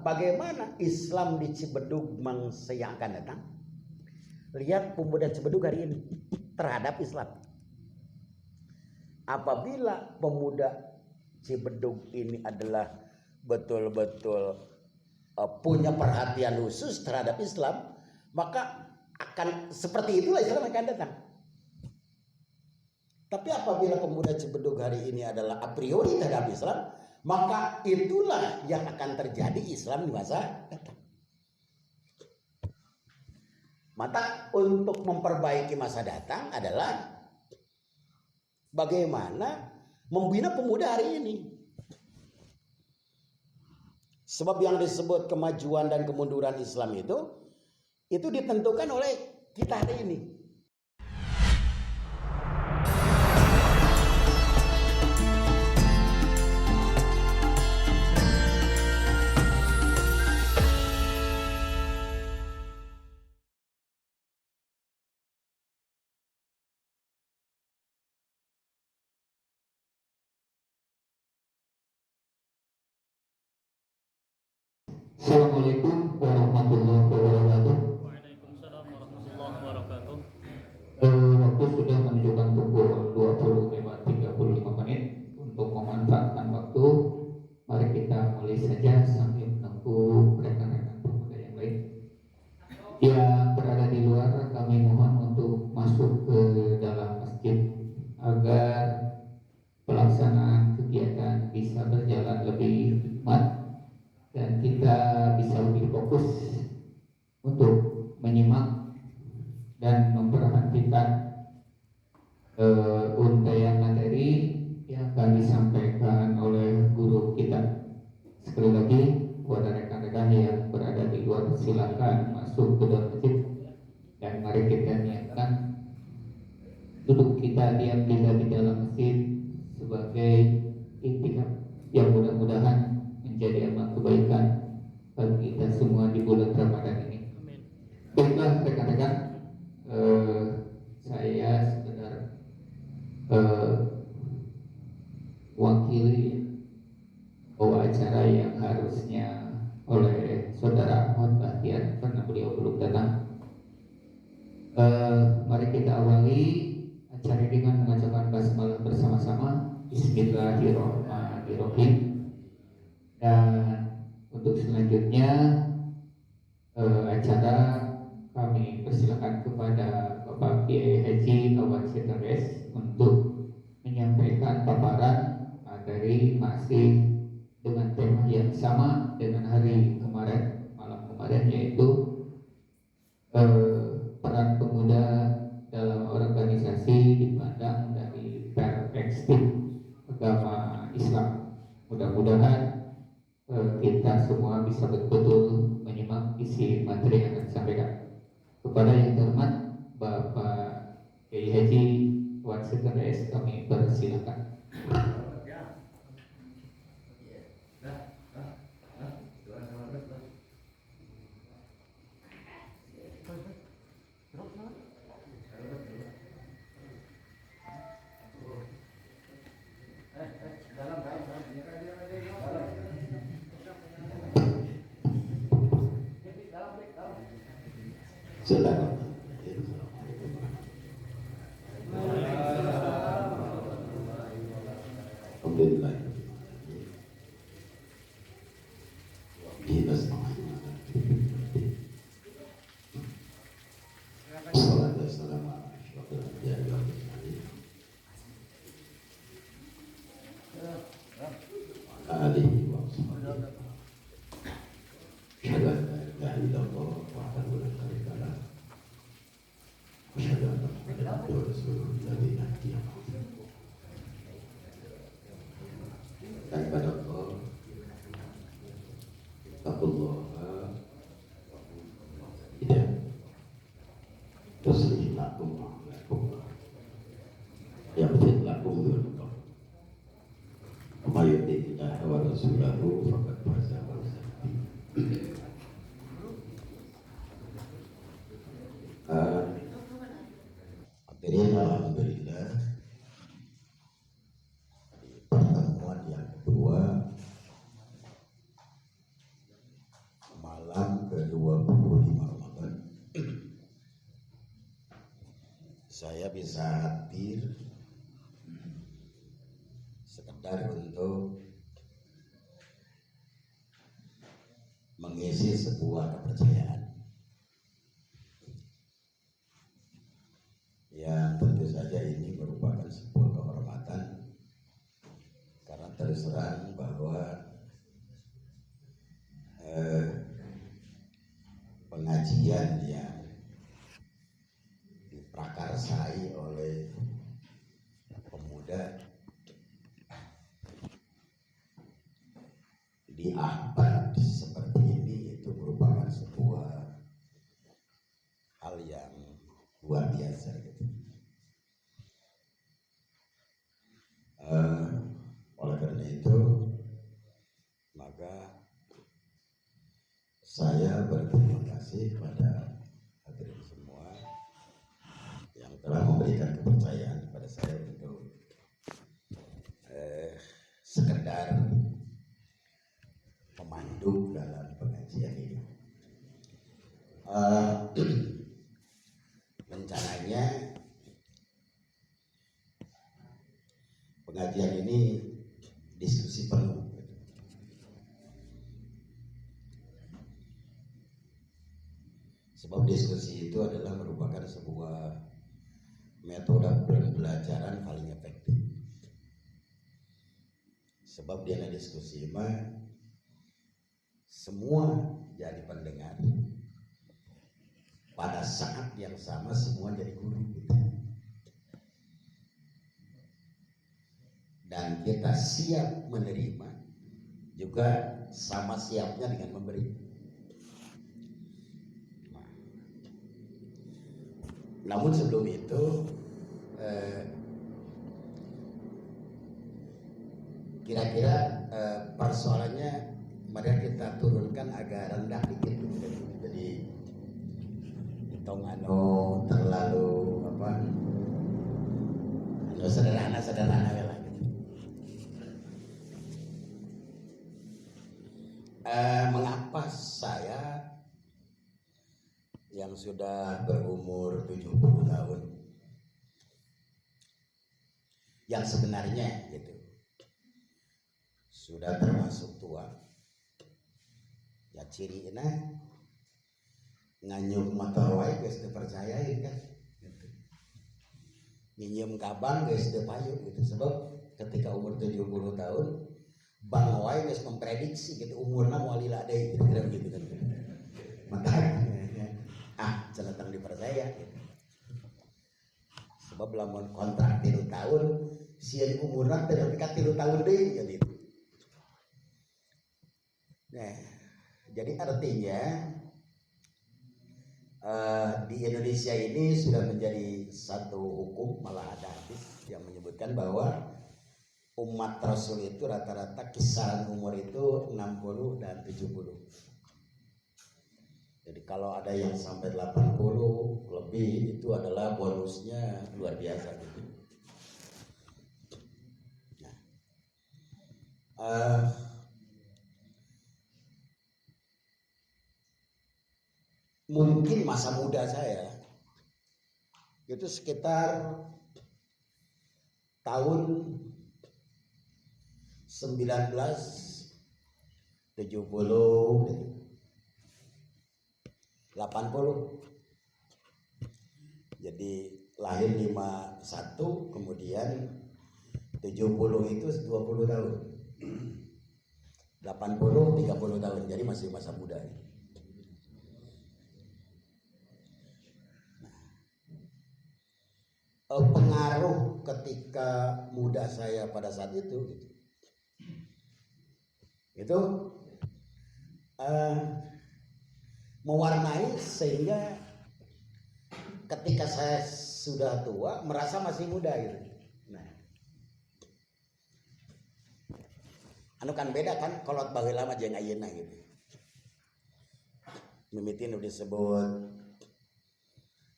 bagaimana Islam di Cibedug mangsa yang akan datang. Lihat pemuda Cibedug hari ini terhadap Islam. Apabila pemuda Cibedug ini adalah betul-betul punya perhatian khusus terhadap Islam, maka akan seperti itulah Islam akan datang. Tapi apabila pemuda Cibedug hari ini adalah a priori terhadap Islam, maka itulah yang akan terjadi Islam di masa datang. Maka untuk memperbaiki masa datang adalah bagaimana membina pemuda hari ini. Sebab yang disebut kemajuan dan kemunduran Islam itu ditentukan oleh kita hari ini. Assalamualaikum warahmatullahi wabarakatuh. Waalaikumsalam warahmatullahi wabarakatuh. Waktu sudah menunjukkan pukul 20:35 untuk memanfaatkan waktu. Mari kita mulai saja sambil menunggu rekan-rekan pemuda yang lain yang berada di luar. Kami mohon untuk masuk ke dalam masjid agar pelaksanaan kegiatan bisa berjalan lebih hikmat dan kita bisa lebih fokus untuk menyimak dan memperhatikan untaian materi yang akan disampaikan oleh guru kita. Sekali lagi, kepada rekan-rekan yang berada di luar, silakan masuk ke dalam masjid dan mari kita niatkan duduk kita diam di dalam masjid sebagai iktikaf yang mudah-mudahan menjadi amal kebaikan bagi kita semua di bulan Ramadan ini. Baiklah rekan-rekan, saya sekedar wakili bahwa acara yang harusnya oleh saudara Ahmad Bahtiar karena beliau belum datang. Mari kita awali acara dengan mengucapkan basmalah bersama-sama. Bismillahirrahmanirrahim. Dan untuk selanjutnya acara kami persilakan kepada Bapak Kiai Haji Awan Sitares untuk menyampaikan paparan dari masih dengan tema yang sama dengan hari kemarin, malam kemarin, yaitu peran pemuda dalam organisasi dipandang dari perspektif agama Islam. Mudah-mudahan kita semua bisa betul-betul menyimak isi materi yang akan disampaikan. Kepada yang terhormat Bapak Kiai Haji Wan Sitares, kami persilakan. Silakan. Alhamdulillah. Dan pada Allah, Allah tidak tuslih lakum yang betul lakum Allah. Mayutillah wa rasulahu faqad faza wa alhamdulillah. Pertemuan yang kedua ke-25 Ramadan saya bisa hadir sekedar untuk mengisi sebuah kepercayaan yang tentu saja ini merupakan sebuah kehormatan, karena terus terang bahwa pengajian yang diprakarsai oleh pemuda di abad seperti ini itu merupakan sebuah hal yang luar biasa gitu. Oleh karena itu maka saya berterima kasih kepada hadirin semua yang telah memberikan kepercayaan kepada saya untuk sekedar memandu dalam pengajian ini. Rencananya pengajian ini diskusi penuh. Sebab diskusi itu adalah merupakan sebuah metode pembelajaran paling efektif. Sebab dia diskusi mah semua jadi pendengar. Pada saat yang sama semua jadi guru gitu. Dan kita siap menerima juga sama siapnya dengan memberi. Namun sebelum itu kira-kira persoalannya mari kita turunkan agak rendah dikit. Jadi tong terlalu sederhana lah gitu. Mengapa saya yang sudah berumur 70 tahun yang sebenarnya gitu sudah termasuk tua ya ciriina nganyuk motor wae geus teu percayain kan gitu. Minjem kabang geus teu payu gitu, sebab ketika umur 70 tahun Bang wae geus memprediksi gitu umurna moal lila deui kira-kira begitu kan. Makanya cenetang dipercaya gitu. Sebab lamun kontrak 3 tahun sieun umurna teh dekat 3 tahun deui kan itu. Nah, jadi artinya di Indonesia ini sudah menjadi satu hukum, malah ada hadis yang menyebutkan bahwa umat Rasul itu rata-rata kisaran umur itu 60 dan 70. Jadi kalau ada yang sampai 80 lebih itu adalah bonusnya luar biasa gitu. Nah, mungkin masa muda saya itu sekitar tahun 1970 80. Jadi lahir 51 kemudian 70 itu 20 tahun. 80 30 tahun. Jadi masih masa muda. Pengaruh ketika muda saya pada saat itu itu mewarnai sehingga ketika saya sudah tua merasa masih muda gitu. Nah, anu kan beda kan kolot baheula mah jeung ayeuna gitu. Mimitin udah disebut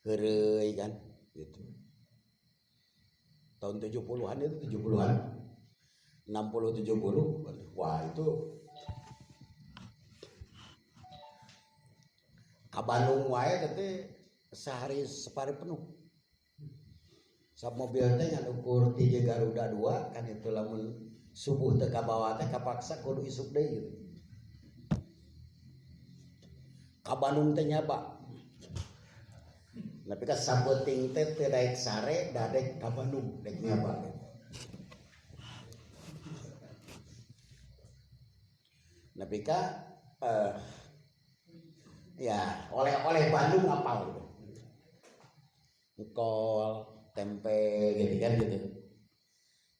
heureuy kan gitu. Tahun 70-an itu 70-an 60 70 wah itu ka Bandung wae teh sehari separi penuh. Sab mobil teh ngan ukur 3 Garuda 2 kan itu lamun subuh teh ka bawah teh kapaksa kudu isuk deui gitu. Ka Bandung teh nyaba. Tapi ka sabeting teh teu daek sare dadek ka Bandung dek nyaba. Tapi ka ya oleh-oleh Bandung apal gitu. Kol, tempe gitu kan gitu.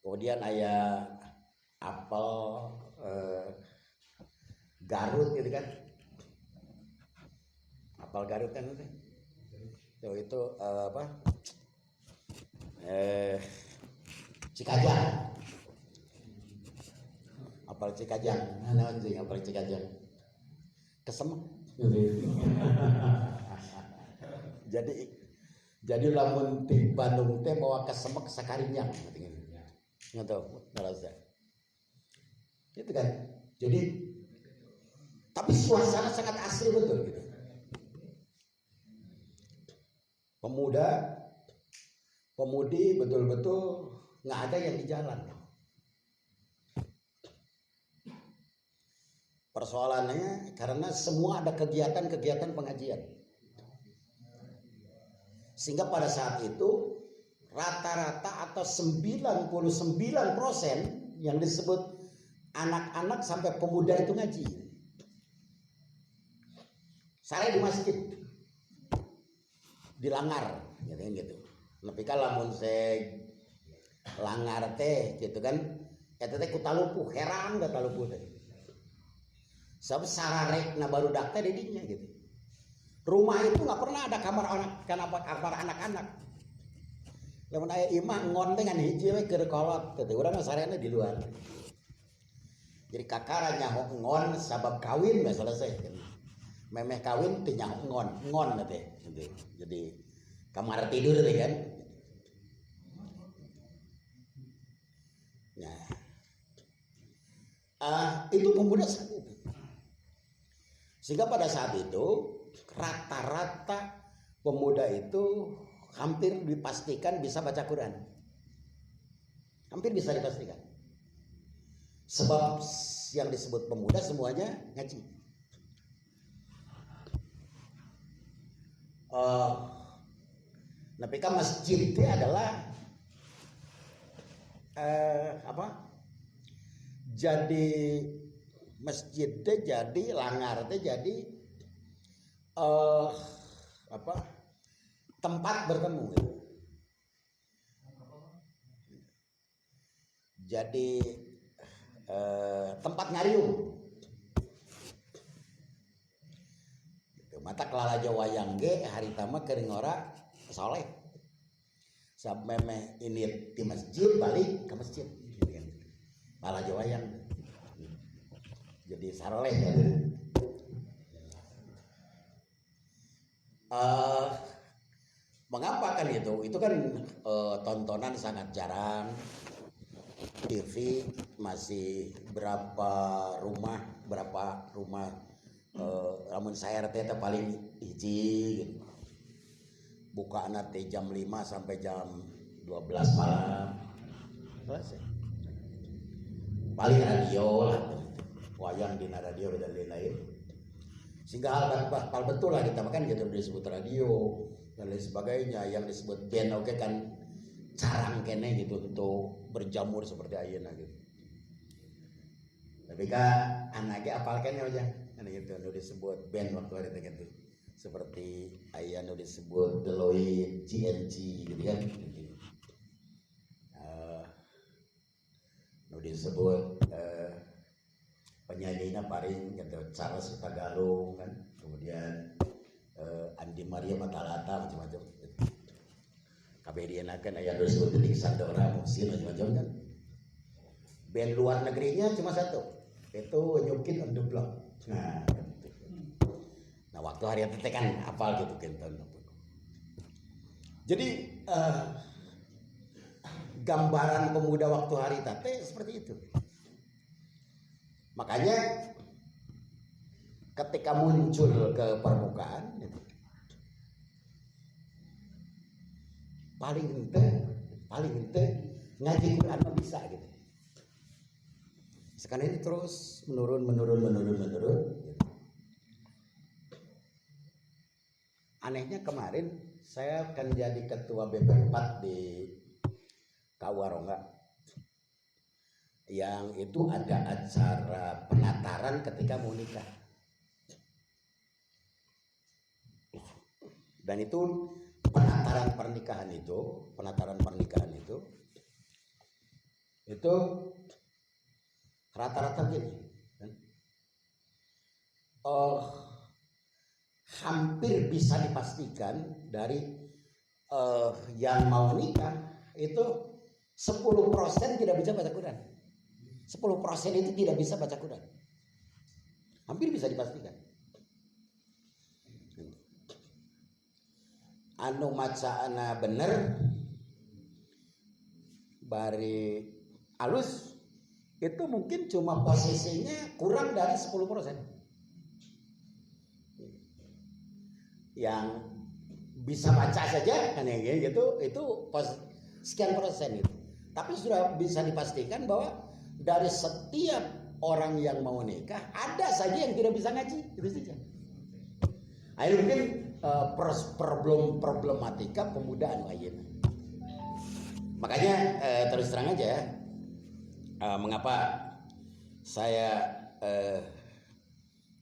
Kemudian aya apel, Garut gitu kan. Apel Garut kan itu. Tuh itu apa? Cikajang. Apel Cikajang. Naon sih apel Cikajang? Kesemek. Jadi lamun di Bandung teh bawa kesemek sakarinyang katanya. Nggak ngerasa. Itu kan. Jadi tapi suasana sangat asri betul gitu. Pemudi betul-betul nggak ada yang di jalan. Persoalannya karena semua ada kegiatan-kegiatan pengajian. Sehingga pada saat itu rata-rata atau 99% yang disebut anak-anak sampai pemuda itu ngaji. Sare di masjid. Di langar gitu. Tapi kalau lamun saya langar teh gitu kan eta teh ku talupuh heran da talupuh teh. Sebab sararekna barudak teh di dinya gitu. Rumah itu nggak pernah ada kamar anak-anak. Lamun aya imah ngon teh ngan hiji we keur kolot teh urang sarena di luar. Jadi kakara nyaho ngon sabab kawin nggak selesai. Memeh kawin teh nyaho ngon teh gitu. Jadi kamar tidur teh kan. Nah, itu pemuda saat itu. Sehingga pada saat itu rata-rata pemuda itu hampir dipastikan bisa baca Quran. Hampir bisa dipastikan. Sebab yang disebut pemuda semuanya ngaji. Tapi kan masjid itu adalah jadi masjid teh jadi langar teh jadi tempat bertemu gitu. Jadi tempat ngariung gitu. Mata kelala wayang ge harita mah keur ngora soleh sab memeh ini di masjid balik ke masjid gitu kan. Kelala wayang jadi saroleh ya. Mengapa kan itu? Itu kan tontonan sangat jarang. TV masih berapa rumah lamun saya teh paling hiji gitu. Buka teh jam 5 sampai jam 12 malam. Selesai. Paling radio lah. Wayang di radio dan lain-lain. Sehingga hal betul lah kita makan gitu disebut radio dan lain sebagainya. Yang disebut band oke kan carang kene gitu untuk berjamur seperti ayeuna gitu. Tapi kan anaknya apal kene aja kan gitu nu disebut band waktu hari itu gitu. Seperti aya nu disebut Deloitte, GNG gitu kan. Nu disebut penyanyinya paling gitu Charles Hutagalung kan, kemudian Andi Maria Matalata macam-macam gitu. Kabediana kan aya disebut Dedik Sandora Musin macam-macam kan. Band luar negerinya cuma satu, itu New Kid on the Block. Nah waktu hari itu kan hafal gitu kan. Jadi gambaran pemuda waktu hari teh seperti itu. Makanya ketika muncul ke permukaan gitu. paling ente ngaji Quran mah bisa gitu. Sekarang ini terus menurun gitu. Anehnya kemarin saya akan jadi ketua BP4 di Kawarongga, yang itu ada acara penataran ketika mau nikah. Dan itu penataran pernikahan itu rata-rata gini kan? Hampir bisa dipastikan dari yang mau nikah itu 10% tidak bisa baca Quran. 10% itu tidak bisa baca Quran. Hampir bisa dipastikan. Anu macaana bener bari alus itu mungkin cuma posisinya kurang dari 10%. Yang bisa baca saja kan ya gitu itu sekian persen itu. Tapi sudah bisa dipastikan bahwa dari setiap orang yang mau nikah ada saja yang tidak bisa ngaji, itu saja. Akhirnya mungkin problematika pemuda anu ayeuna. Makanya terus terang aja ya, mengapa saya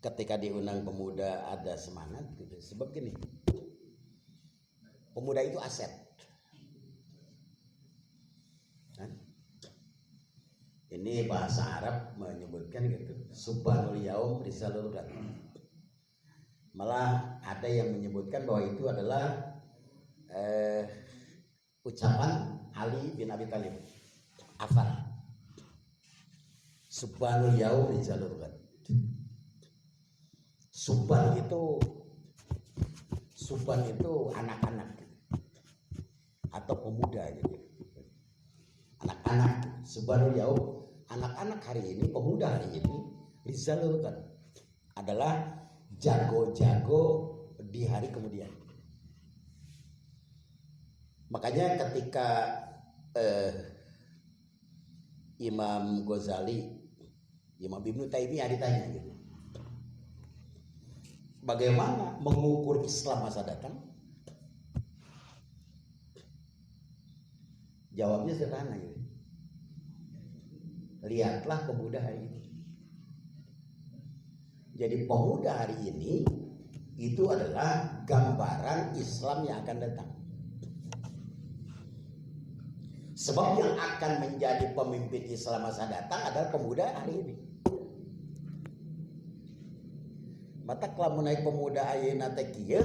ketika diundang pemuda ada semangat gitu. Sebab gini, pemuda itu aset. Kan? Ini bahasa Arab menyebutkan gitu, subhanul yaum risalul ghad. Malah ada yang menyebutkan bahwa itu adalah ucapan Ali bin Abi Thalib. Afar. Subhanul yaum risalul ghad. Subhan itu anak-anak atau pemuda gitu. Anak-anak subhanul yaum, anak-anak hari ini, pemuda hari ini rizalul ghad adalah jago-jago di hari kemudian. Makanya ketika Imam Ghazali, Imam Ibnu Taimiyah ditanya gitu, bagaimana mengukur Islam masa datang? Jawabnya sederhana gitu. Lihatlah pemuda hari ini. Jadi pemuda hari ini itu adalah gambaran Islam yang akan datang. Sebab yang akan menjadi pemimpin Islam masa datang adalah pemuda hari ini. Mata kalau naik pemuda ayeuna teh kieu,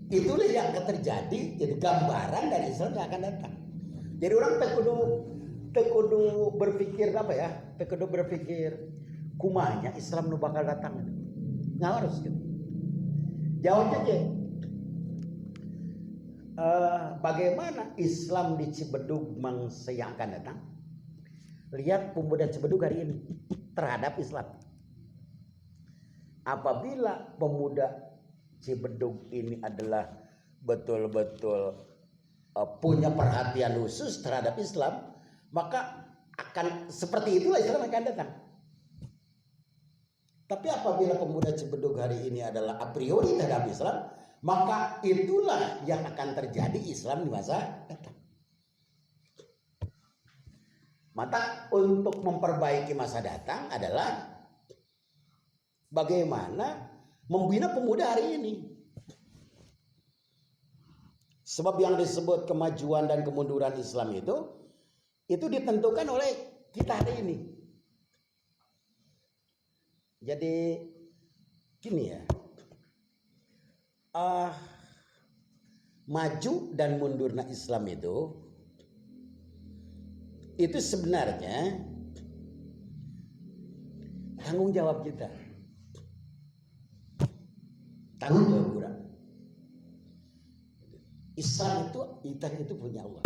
itulah yang akan terjadi, jadi gambaran dari Islam yang akan datang. Jadi orang teu kudu berpikir apa ya? Teu kudu berpikir kumanya Islam nu bakal datang. Nggak harus gitu. Jawabnya aja. Bagaimana Islam di Cibedug mangsa yang akan datang? Lihat pemuda Cibedug hari ini terhadap Islam. Apabila pemuda Cibedug ini adalah betul-betul punya perhatian khusus terhadap Islam, maka akan seperti itulah Islam akan datang. Tapi apabila pemuda Cibedug hari ini adalah a priori terhadap Islam, maka itulah yang akan terjadi Islam di masa datang. Maka untuk memperbaiki masa datang adalah bagaimana membina pemuda hari ini. Sebab yang disebut kemajuan dan kemunduran Islam itu ditentukan oleh kita hari ini. Jadi gini ya, maju dan mundurnya Islam itu sebenarnya tanggung jawab kita, tanggung jawab kurang. Islam itu punya Allah.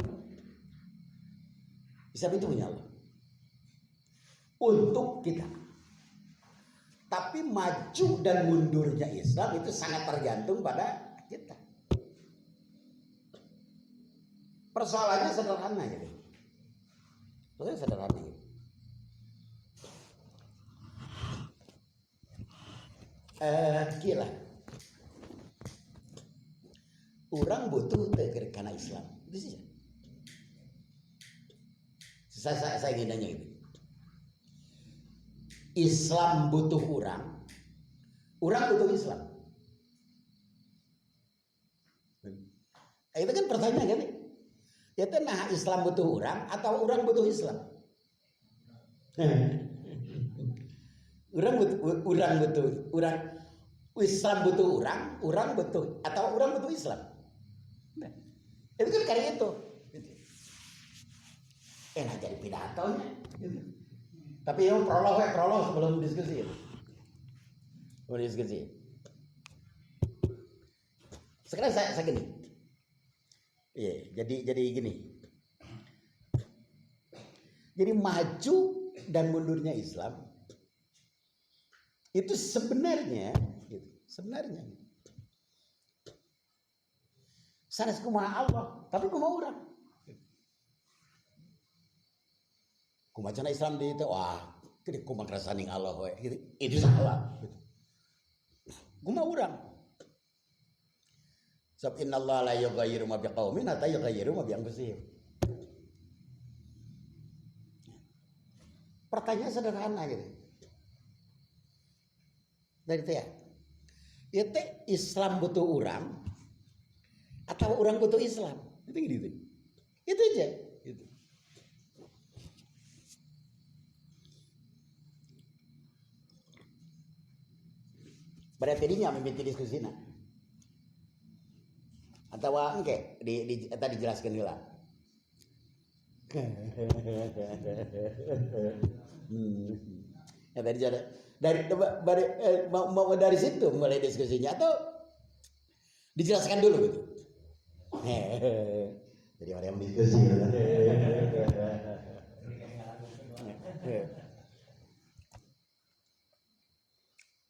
Islam itu punya Allah untuk kita. Tapi maju dan mundurnya Islam itu sangat tergantung pada kita. Persoalannya sederhana gitu. Persoalannya sederhana gitu. Gila. Orang butuh teger karena Islam. Itu sih. Saya ingin nanya itu. Islam butuh orang butuh Islam. Itu kan pertanyaan kan? Itu nah Islam butuh orang atau orang butuh Islam? Islam butuh orang butuh atau orang butuh Islam? Nah, itu kan kayak itu. Enak jadi pidatonya. Gitu. Tapi yang prolog sebelum diskusi. Sekarang saya gini. Iya, jadi gini. Jadi maju dan mundurnya Islam itu sebenarnya sanes kumaha Allah, tapi kumaha urang. Kumaha cenah Islam di itu, wah, gede kumaha rasaning Allah we, gitu. Itu salah. Kumaha urang. Sebab innallaha la yughayyiru ma biqaumin hatta yughayyiru ma bi anfusihim. Pertanyaan sederhana gitu. Dari itu ya. Itu Islam butuh orang atau orang butuh Islam? Itu gitu. Itu aja. Gitu. Berarti dia memimpin diskusi nak. Atau engke tadi dijelaskan heula. Ya tadi mau dari situ mulai diskusinya atau dijelaskan dulu gitu. Jadi ada yang diskusi.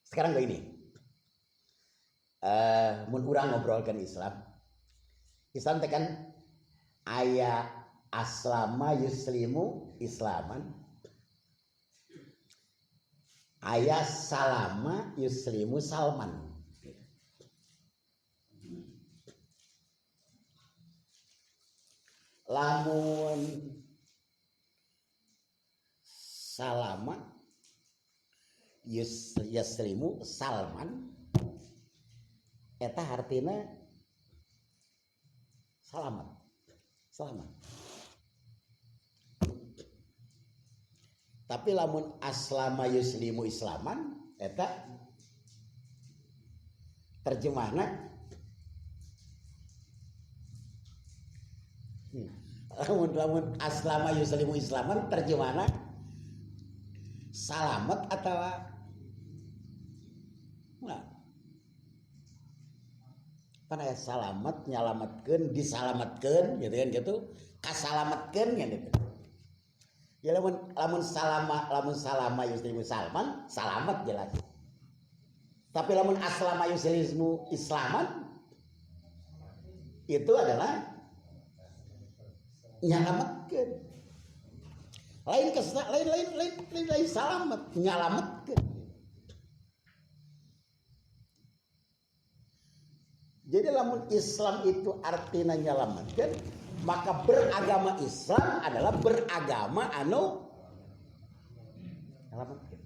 Sekarang begini. Mun urang ngobrolkan Islam tekan aya aslama yuslimu islaman, aya salama yuslimu salman. Lamun salama yuslimu salman eta artina selamat. Tapi lamun aslama yuslimu islaman eta terjemahna lamun aslama yuslimu islaman terjemahna salamet atau nah kan aya salamet nyalametkeun disalametkeun gitu kan gitu kasalametkeun kan gitu. Ya lamun salama yuslimu salman salamet jelas. Tapi lamun aslama yuslimu islaman itu adalah nyalametkeun. Lain salamet nyalametkeun. Jadi lamun Islam itu artinya nyalametkeun, maka beragama Islam adalah beragama anu nyalametkeun.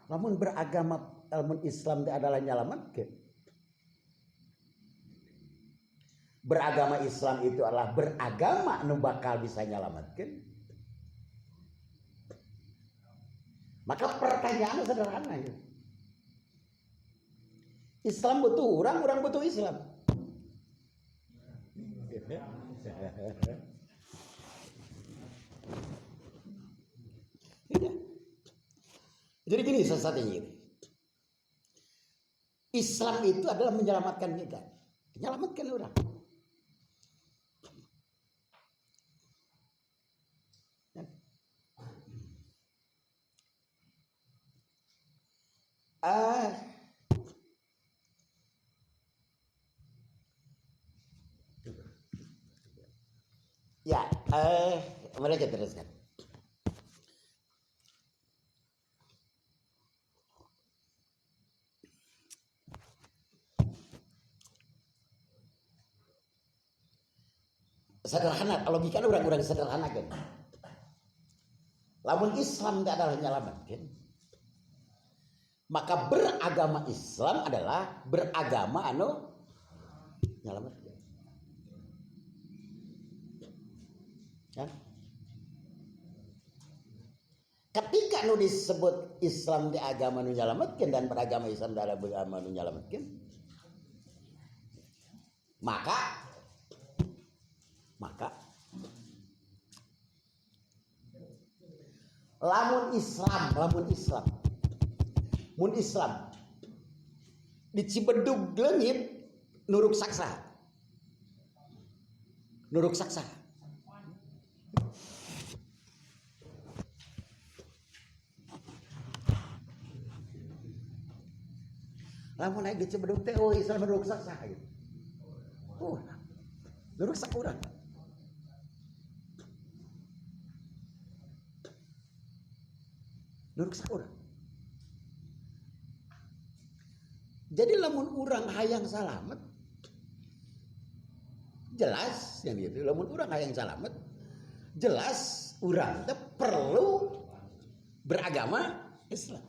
Lamun Islam itu adalah nyalametkeun. Beragama Islam itu adalah beragama anu bakal bisa nyalametkeun. Maka pertanyaannya sederhana ya. Islam butuh orang butuh Islam. Jadi gini sesatnya ini. Islam itu adalah menyelamatkan kita. Menyelamatkan orang. Ya, mereka teruskan. Sederhana, logika orang-orang sederhana kan. Lamun Islam tidak adalah nyelamatkan, maka beragama Islam adalah beragama nyelamatkan. Ya? Ketika nu disebut Islam di agama nu nyelamatkan dan beragama Islam adalah beragama nu nyelamatkan, maka lamun Islam di Cibedug leungit nuruk saksa lamun naik di Cibedug teh Islam nuruk saksa gitu. Nuruk sakurang. Jadi lamun urang hayang salamet jelas yang gitu. Lamun urang hayang salamet jelas urang teh perlu beragama Islam.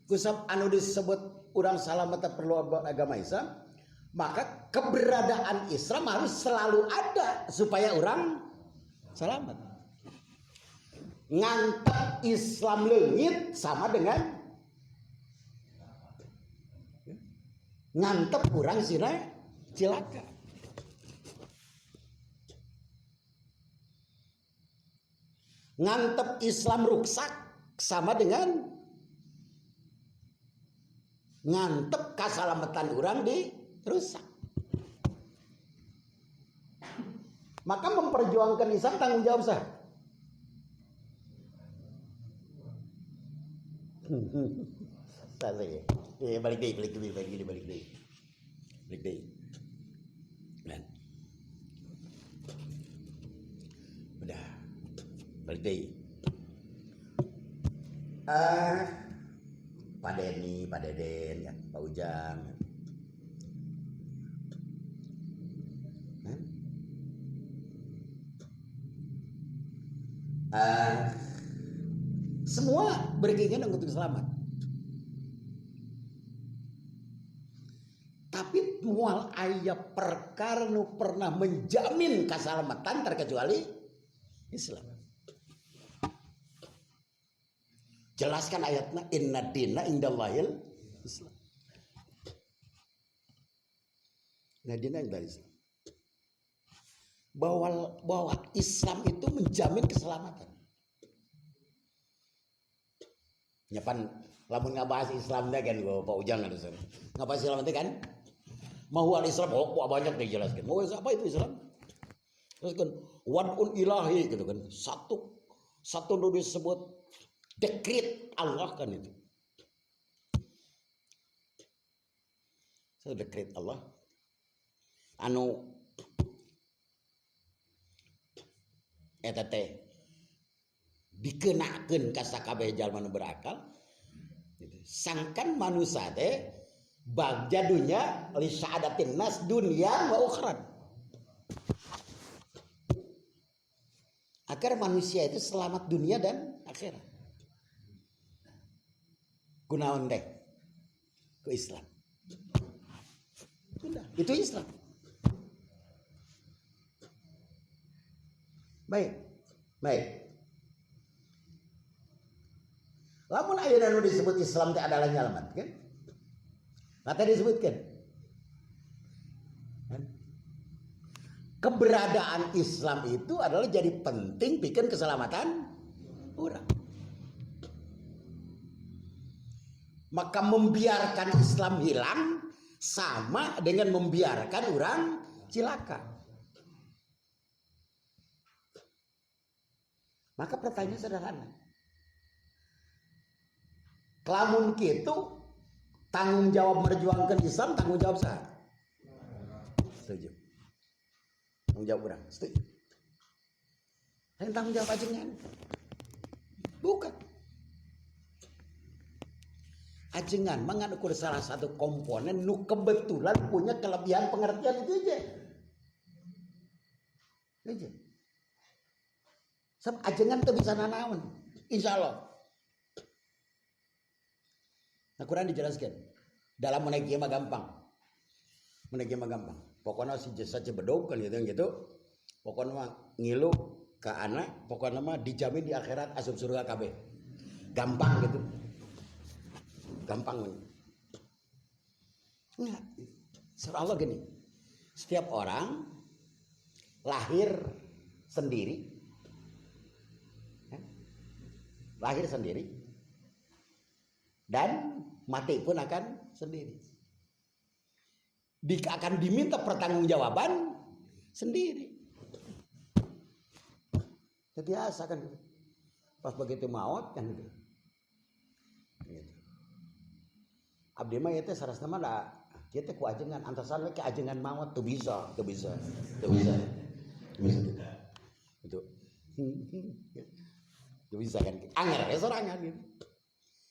Kusab anu disebut urang salamet teh perlu beragama Islam, maka keberadaan Islam harus selalu ada supaya urang salamet. Ngantep Islam leungit sama dengan ngantep urang sina cilaka. Ngantep Islam ruksak sama dengan ngantep kasalamatan urang dirusak. Maka memperjuangkan Islam tanggung jawab sah. Balik deh. Nah. Udah. Balik deh. Pak Denny, Pak Deden, ya, Pak Ujang. Semua berkeinginan untuk selamat. Tapi mual aya perkara nu pernah menjamin keselamatan terkecuali Islam. Jelaskan ayatnya, inna dina indallahil Islam. Inna dina indallahil Islam. Bahwa Islam itu menjamin keselamatan. Nyapan lamun ngabahas Islam teh kan Pak Ujang ada sana. Ngabahas Islam teh kan? Mahwal Islam banyak dijelaskan. Mau apa itu Islam? Terus kan wad'un ilahi gitu kan. Satu nu disebut dekret Allah kan itu. Dekret Allah anu eta teh dikenakeun ka sakabeh jalma nu berakal gitu. Sangkan manusia teh bagja dunya li sa'adatin nas dunya wa ukhran. Agar manusia itu selamat dunia dan akhirat. Kunaon teh? Ke Islam. Sudah, itu Islam. Baik. Lamun ayeuna nu disebut Islam teh adalah nyelamat kan? Kata disebutkan. Keberadaan Islam itu adalah jadi penting bikin keselamatan orang. Maka membiarkan Islam hilang sama dengan membiarkan orang cilaka. Maka pertanyaan sederhana. Kelamun kitu tanggung jawab merjuangkan Islam tanggung jawab sah. setuju. Tanggung jawab orang, setuju. Yang tanggung jawab ajengan. Bukan. Ajengan mengukur salah satu komponen nu kebetulan punya kelebihan pengertian itu aja. Aja. Sebab ajengan tuh bisa nanaon. Insya Allah. Nah, Quran dijelaskan. Dalam menaiki mah gampang. Menaiki mah gampang. Pokoknya si jasa cebedog kan gitu. Pokoknya mah ngilu ke anak. Pokoknya mah dijamin di akhirat asup surga KB. Gampang gitu. Gampang. Enggak. Surah Allah gini. Setiap orang lahir sendiri. Lahir sendiri. Dan mati pun akan sendiri. Akan diminta pertanggungjawaban sendiri. Biasa kan. Pas begitu maut kan gitu. Abdi mah itu sarasna mah da kieu teh ku ajengan antosan we ke ajengan maut teu bisa. Itu. Teu bisa kan. Anger we sorangan gitu.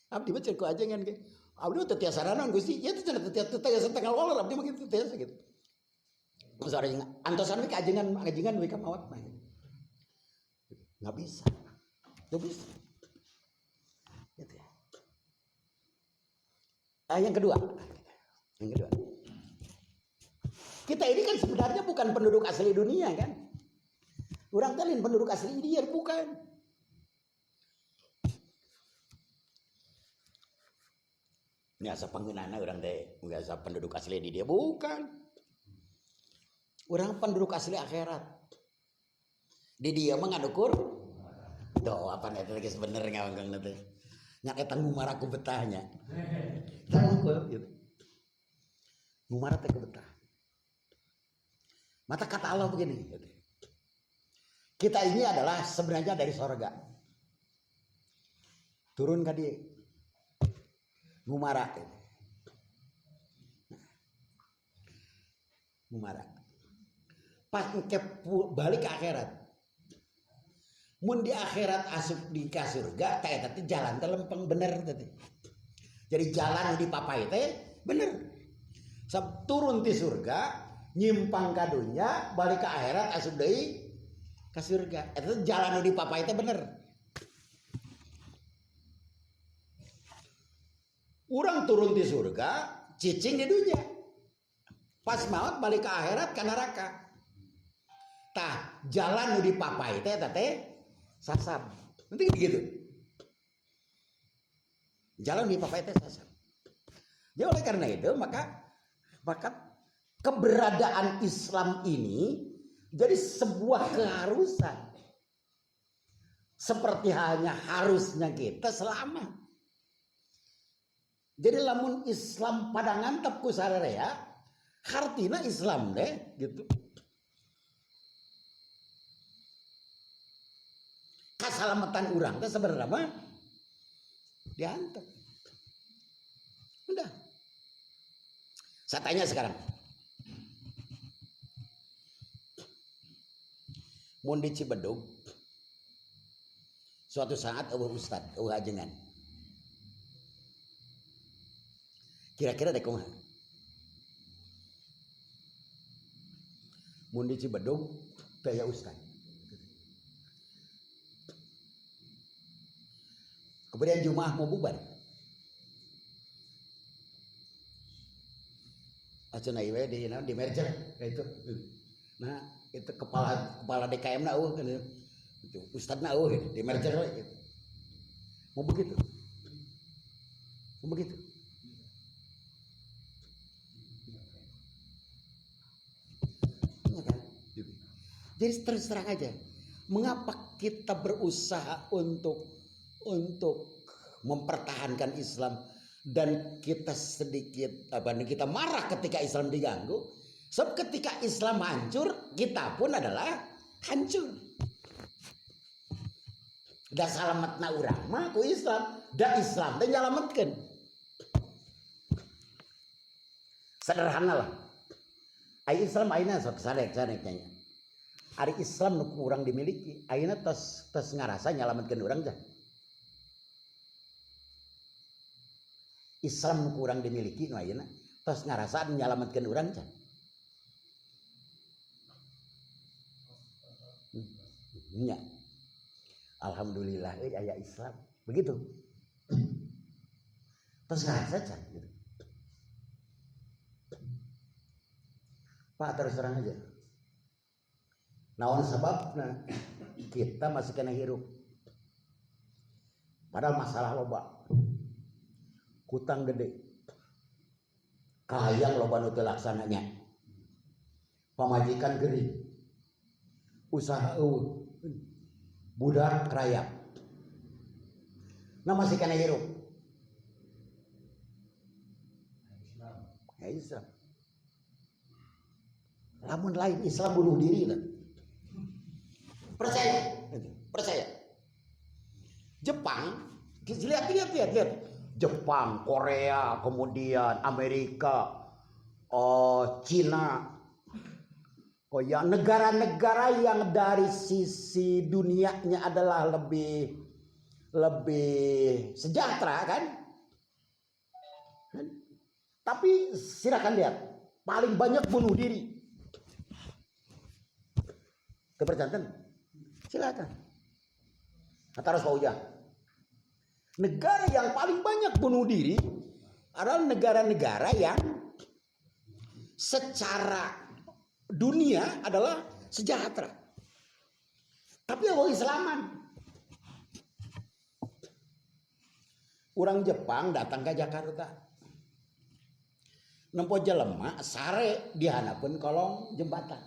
Abdi mah ku ajengan ge. Abdi mah teu tiasa naon Gusti. Ya teu tiasa tengah walor abdi mah kitu tiasa gitu. Sorangan antosan we ke ajengan we ka maut mah. Enggak bisa. Teu bisa. Gitu ya. Yang kedua, kita ini kan sebenarnya bukan penduduk asli dunia kan? Orang kalian penduduk asli India bukan? Ini asa panggeunana orang teh, nggak asa penduduk asli di dia bukan? Orang penduduk asli akhirat. Di dia mah ngadukur. Doh apa nih lagi sebenarnya ngawang nanti. Nyak eta ngumara ku betahnya. Tangkul gitu. Ngumara teh ku betah. Mata kata Allah begini gitu. Kita ini adalah sebenarnya dari sorga. Turun ke dia. Ngumara gitu. Ngumara. Pas ke balik ke akhirat. Mun di akhirat asup di ka surga teh eta teh jalan teh lempeng bener teh. Jadi jalan di papai teh bener. Sab turun di surga, nyimpang ka dunya, balik ke akhirat asup deui ka surga. Eta jalan di papai teh bener. Urang turun di surga, cicing di dunya. Pas maut balik ke akhirat ka neraka. Tah, jalan di papai teh eta teh sasab. Nanti gitu. Jalan di papai teh sasab. Ya oleh karena itu maka keberadaan Islam ini jadi sebuah keharusan. Seperti halnya harusnya kita selamat. Jadi lamun Islam pada ngantep ku sararea, hartina Islam deh gitu. Keselamatan orang teh sebenarnya mah diantep. Udah. Saya tanya sekarang. Mun di Cibedug suatu saat eueuh ustad, eueuh ajengan. Kira-kira dek kumaha? Mun di Cibedug teu aya ustad. Kemudian Jumaah mau bubar. Acan ieu di merger itu. Nah, itu kepala DKM na eueuh kan itu. Ustadna eueuh di merger we gitu. Mau begitu. Ya kan? Jadi terus terang aja, mengapa kita berusaha untuk mempertahankan Islam dan kita kita marah ketika Islam diganggu. Sebab ketika Islam hancur, kita pun adalah hancur. Da salametna urang mah ku Islam, da Islam teh nyalametkeun. Sederhana lah. Ai Islam ayeuna sok sadek nya. Ari Islam nu kurang dimiliki, ayeuna tos ngarasa nyalametkeun urang teh. Islam nu kurang dimiliki nu ayeuna tos ngarasa nyalametkeun urang teh. Nya. Alhamdulillah aya Islam. Begitu. Tos ngarasa can gitu. Pak terus terang aja. Naon sababna kita masih kena hirup. Padahal masalah loba. Hutang gede. Kahayang loba nu teu laksananya. Pamajikan geuring. Usaha eueuh. Budak rayap. Nah masih kena hirup. Islam. Lamun lain Islam bunuh diri lah. Percaya. Jepang, lihat. Jepang, Korea, kemudian Amerika, Cina, ya negara-negara yang dari sisi dunianya adalah lebih sejahtera kan? Tapi silakan lihat, paling banyak bunuh diri. Kepercayaan, silakan. Ataros Pak Ujang. Negara yang paling banyak bunuh diri adalah negara-negara yang secara dunia adalah sejahtera. Tapi orang Islaman. Orang Jepang datang ke Jakarta. Nempo jelema sare dihanapeun kolong jembatan.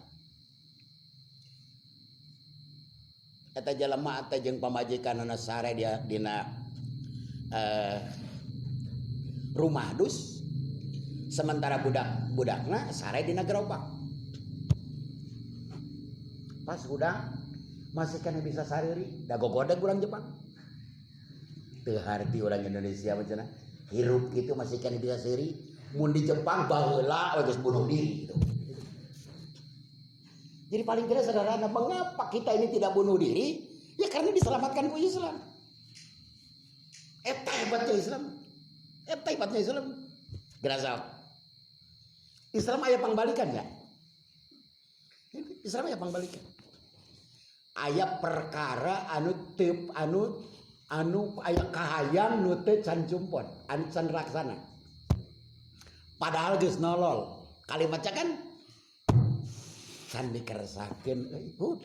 Eta jelema teh jeung pamajikanna sare dia dina rumah dus. Sementara budak-budakna sare dina gerobak. Pas udah masih kena bisa sariri, da gogodeg urang Jepang. Teu harti urang Indonesia macana. Hirup itu masih kena bisa siri. Mun di Jepang baheula geus bunuh diri gitu. Jadi paling tidak sederhana, mengapa kita ini tidak bunuh diri? Ya karena diselamatkan ku Islam. Eta hebatnya Islam. Gerasa. Islam aya pangbalikan ya? Islam aya pangbalikan. Aya perkara anu aya kahayang nu teu can jumpon, anu can laksana. Padahal geus nolol. Kalimatnya kan can dikeresakeun euy.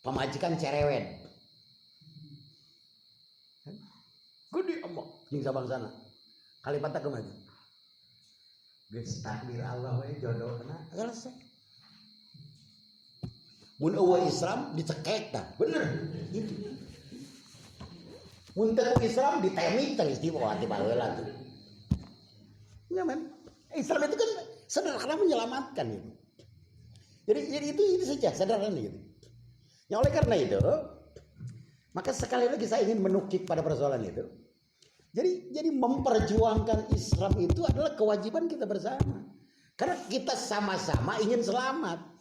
Pamajikan cerewet. Gede embok jeung sabangsana. Kalimatna kumaha? Geus takdir Allah we jodohna selesai. Mun eueuh Islam dicekek tah, bener. Mun teu Islam ditemik teh istimewa ti baheula tuh. Ya men, Islam itu kan sederhana menyelamatkan itu. Jadi itu saja sederhana gitu. Ya oleh karena itu, maka sekali lagi saya ingin menukik pada persoalan itu. Jadi memperjuangkan Islam itu adalah kewajiban kita bersama. Karena kita sama-sama ingin selamat.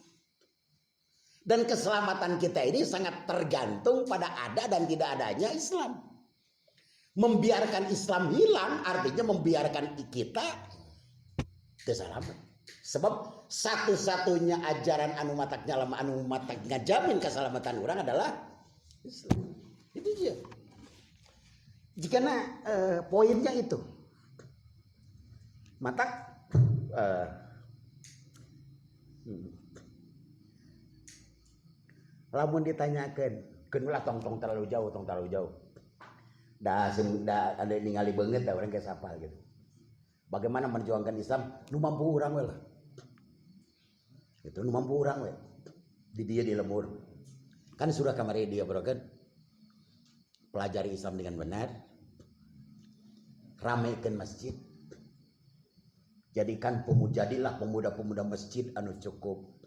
Dan keselamatan kita ini sangat tergantung pada ada dan tidak adanya Islam. Membiarkan Islam hilang artinya membiarkan kita keselamatan. Sebab satu-satunya ajaran anu matak ngajamin keselamatan orang adalah Islam. Itu dia. Jika poinnya itu matak lamun ditanyakan kenulah tong terlalu jauh. Dah ada ningali banget dah orang kayak sapal gitu. Bagaimana memperjuangkan Islam? Nu mampu urang we lah. Itu nu mampu urang we. Di dia di lemur. Kan sudah kamari dia bro kan. Pelajari Islam dengan benar. Ramaikan masjid. Jadikan jadilah pemuda-pemuda masjid anu cukup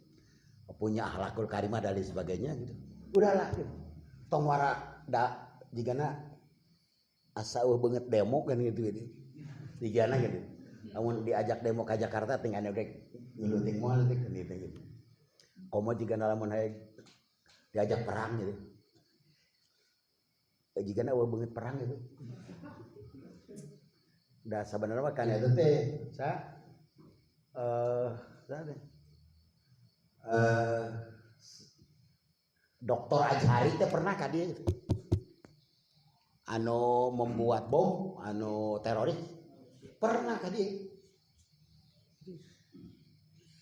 punya akhlakul karimah dan lain sebagainya gitu. Udahlah gitu. Tong wara da jigana asa banget demo kan gitu. Digana gitu. Namun diajak demo ke Jakarta tinggal udah ngiluting moal gitu. Komo jika nalamun hayang diajak perang gitu. Jika na banget perang gitu. Dah sebenarnya mah kan itu teh Doktor Azhari teh pernah ka dia anu membuat bom anu teroris pernah ka dia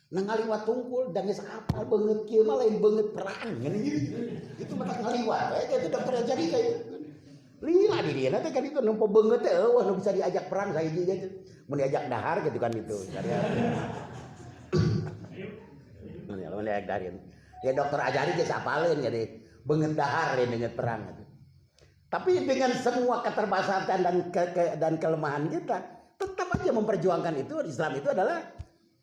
ngaliwat tungkul dan geus apal beungeut kieu mah lain beungeut perang itu mah ngaliwat itu dokter Azhari kayak lila di dia nanti kan itu nempo beungeut teh eueuh nu bisa diajak perang sahiji gitu mun diajak dahar gitu kan itu mun diajak dahar ya dokter Azhari geus apaleun jadi beungeut dahar lain beungeut perang gitu. Tapi dengan semua keterbatasan dan kelemahan kita tetap aja memperjuangkan itu. Islam itu adalah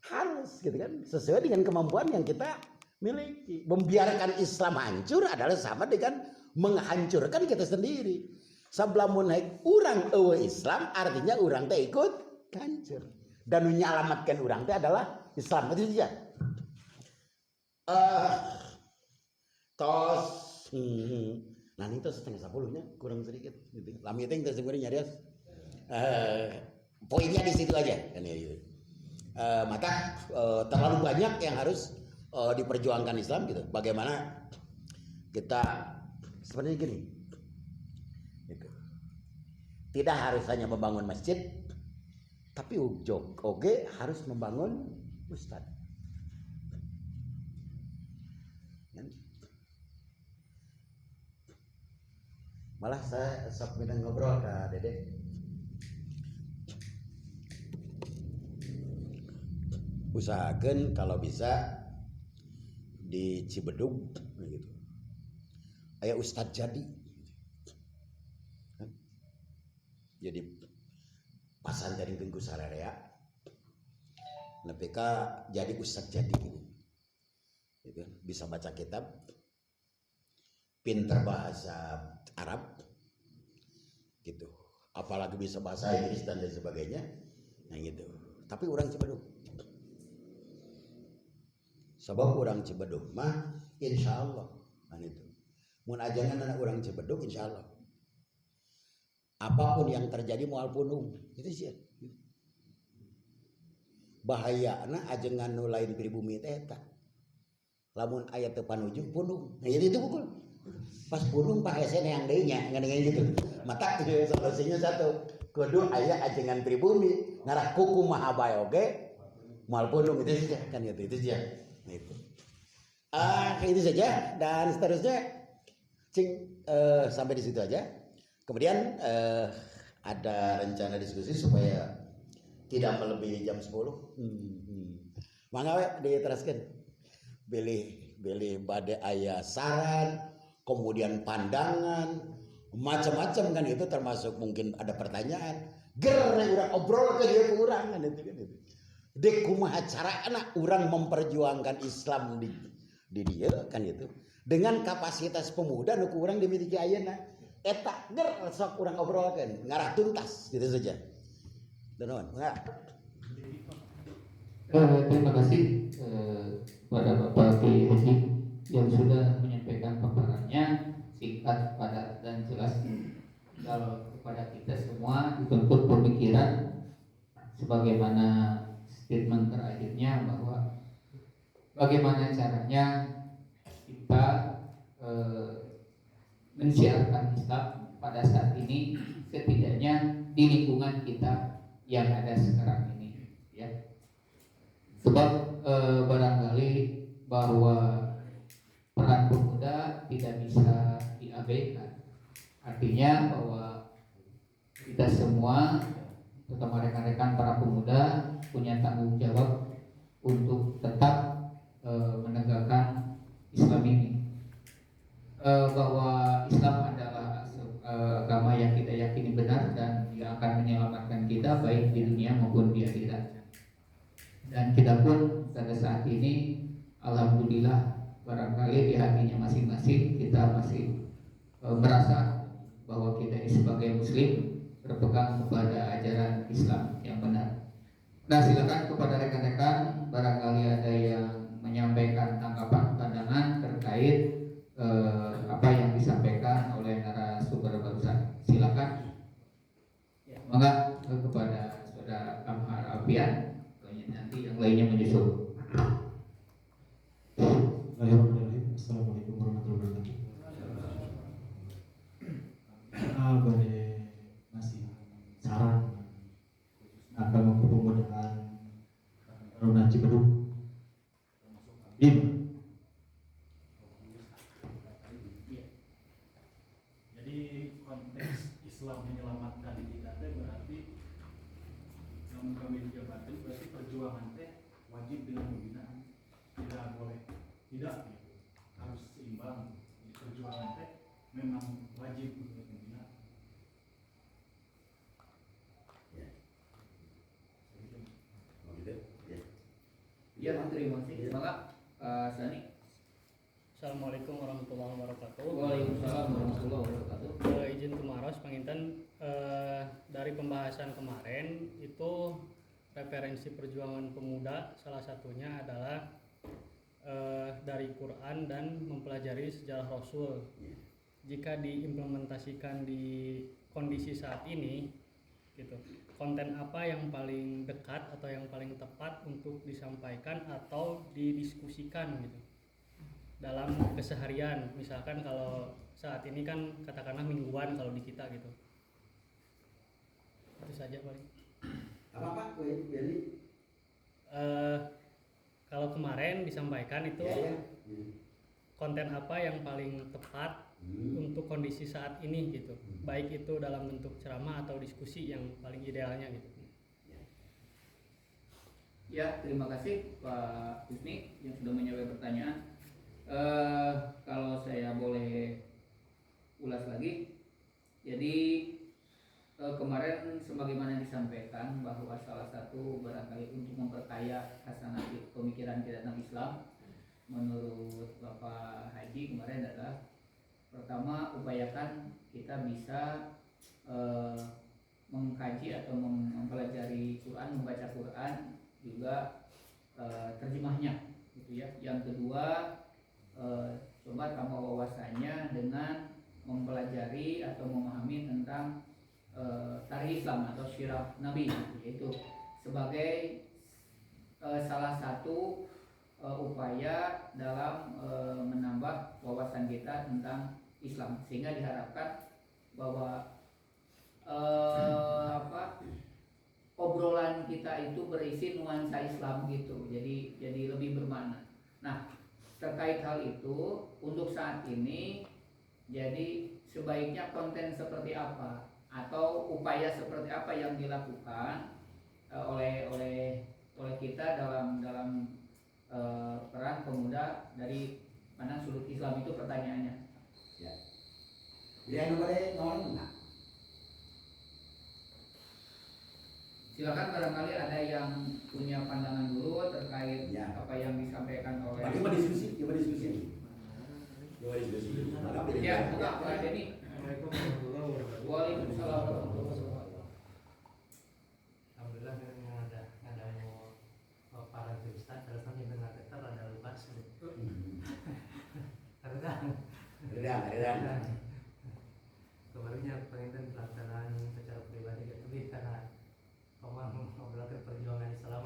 harus gitu kan sesuai dengan kemampuan yang kita miliki. Membiarkan Islam hancur adalah sama dengan menghancurkan kita sendiri. Sablamun naik urang eueuh Islam artinya urang teh ikut hancur. Dan menyelamatkan urang teh adalah Islam itu saja. Nah ini tuh 9:30 kurang sedikit gitu. Lami teh teh sebenarnya nyarios. Poinnya di situ aja kan ya. Maka terlalu banyak yang harus diperjuangkan Islam gitu. Bagaimana kita sebenarnya gini. Gitu. Tidak harus hanya membangun masjid, tapi oge harus membangun ustadz. Malah saya sok minta ngobrol ke Dede. Usahakan kalau bisa di Cibedug gitu. Aya ustadz jadi. Jadi pasan dari Tengku Sararea. NPK jadi ustadz jadi gitu. Gitu. Bisa baca kitab. Pinter bahasa Arab gitu, apalagi bisa bahasa Inggris dan lain sebagainya, nah gitu. Tapi orang Cibedug, sebab orang Cibedug mah, insya Allah, kan itu. Mun ajangan anak orang Cibedug, insya Allah. Apapun yang terjadi mual punung, itu sih. Bahaya, nah ajangan nu lain pribumi eta. Lamun ayat depan ujung punung, nah jadi itu pukul. Pas punung Pak SN yang dehnya ngadengin gitu. Mata solusinya satu. Kudu aya ajengan pribumi ngarah kuku maha bae oge moal punung itu saja kan gitu itu saja. Itu. Itu saja dan seterusnya sampai di situ aja. Kemudian ada rencana diskusi supaya tidak melebihi jam 10. Mangga we diteruskeun. Bilih bade aya saran kemudian pandangan macam-macam kan itu termasuk mungkin ada pertanyaan urang obrol ke dia urang kan itu kan itu dek kumaha carana urang memperjuangkan Islam di dia kan itu dengan kapasitas pemuda nu urang dimiliki ayeuna eta sok urang obrolkeun ngarah tuntas gitu saja. Donon terima kasih kepada Bapak Kiai Haji yang sudah menyampaikan paparannya singkat, padat dan jelas. Kalau kepada kita semua dituntut pemikiran sebagaimana statement terakhirnya bahwa bagaimana caranya kita mensiarkan Islam pada saat ini setidaknya di lingkungan kita yang ada sekarang ini ya. Sebab barangkali bahwa peran pemuda tidak bisa diabaikan. Artinya bahwa kita semua, terutama rekan-rekan para pemuda, punya tanggung jawab untuk tetap menegakkan Islam ini. Bahwa Islam adalah agama yang kita yakini benar dan yang akan menyelamatkan kita baik di dunia maupun di akhirat. Dan kita pun pada saat ini, alhamdulillah, barangkali di hatinya masing-masing kita masih merasa bahwa kita ini sebagai muslim berpegang kepada ajaran Islam yang benar. Nah, silakan kepada rekan-rekan barangkali ada yang menyampaikan tanggapan pandangan terkait apa yang disampaikan oleh narasumber barusan. Silakan. Ya, maka kepada saudara Kamhar Alfian, nanti yang lainnya menyusul. Bismillahirrahmanirrahim. Assalamualaikum warahmatullahi wabarakatuh. Boleh ngasih saran akan kepemudahan Taruna Cibeduk termasuk Abdim. Jadi konteks Islam menyelamatkan kita teh berarti yang kami jabatin berarti perjuangan teh wajib dengan pembinaan, tidak boleh tidak gitu, harus seimbang. Jadi perjuangan teh memang wajib dengan pembinaan. Ya, terima kasih. Semoga Sani. Assalamualaikum warahmatullahi wabarakatuh. Waalaikumsalam warahmatullahi wabarakatuh. Izin kemaros panginten, dari pembahasan kemarin itu referensi perjuangan pemuda salah satunya adalah dari Quran dan mempelajari sejarah Rasul. Jika diimplementasikan di kondisi saat ini, gitu, konten apa yang paling dekat atau yang paling tepat untuk disampaikan atau didiskusikan gitu dalam keseharian. Misalkan kalau saat ini kan katakanlah mingguan kalau di kita gitu. Itu saja paling. Apa Pak? Jadi Kalau kemarin disampaikan itu ya. konten apa yang paling tepat untuk kondisi saat ini gitu, baik itu dalam bentuk ceramah atau diskusi yang paling idealnya gitu. Ya, terima kasih Pak Husni yang sudah menjawab pertanyaan. Kalau saya boleh ulas lagi, jadi kemarin sebagaimana disampaikan bahwa salah satu barangkali untuk memperkaya hasanah pemikiran kita tentang Islam menurut Bapak Haji kemarin adalah pertama, upayakan kita bisa mengkaji atau mempelajari Quran, membaca Quran, juga terjemahnya, gitu ya. Yang kedua, coba tambah wawasannya dengan mempelajari atau memahami tentang tarikh Islam atau sirah Nabi, yaitu sebagai salah satu upaya dalam menambah wawasan kita tentang Islam, sehingga diharapkan bahwa obrolan kita itu berisi nuansa Islam gitu, jadi lebih bermakna. Nah, terkait hal itu untuk saat ini, jadi sebaiknya konten seperti apa atau upaya seperti apa yang dilakukan oleh kita dalam peran pemuda dari mana sudut Islam itu pertanyaannya. Ya. Jadi boleh ngomong enggak? Silakan, barangkali ada yang punya pandangan dulu terkait Ya. apa yang disampaikan oleh. Coba diskusi. Coba diskusi. Ya, enggak, Pak Denny. Assalamualaikum warahmatullahi wabarakatuh. Waalaikumsalam warahmatullahi wabarakatuh. Alhamdulillah yang ada mau para ustaz terus nanti dengar kita ada lupa sih. Ada. Kemarinnya penginten pelaksanaan secara pribadi lebih karena ngobrol perjuangan Islam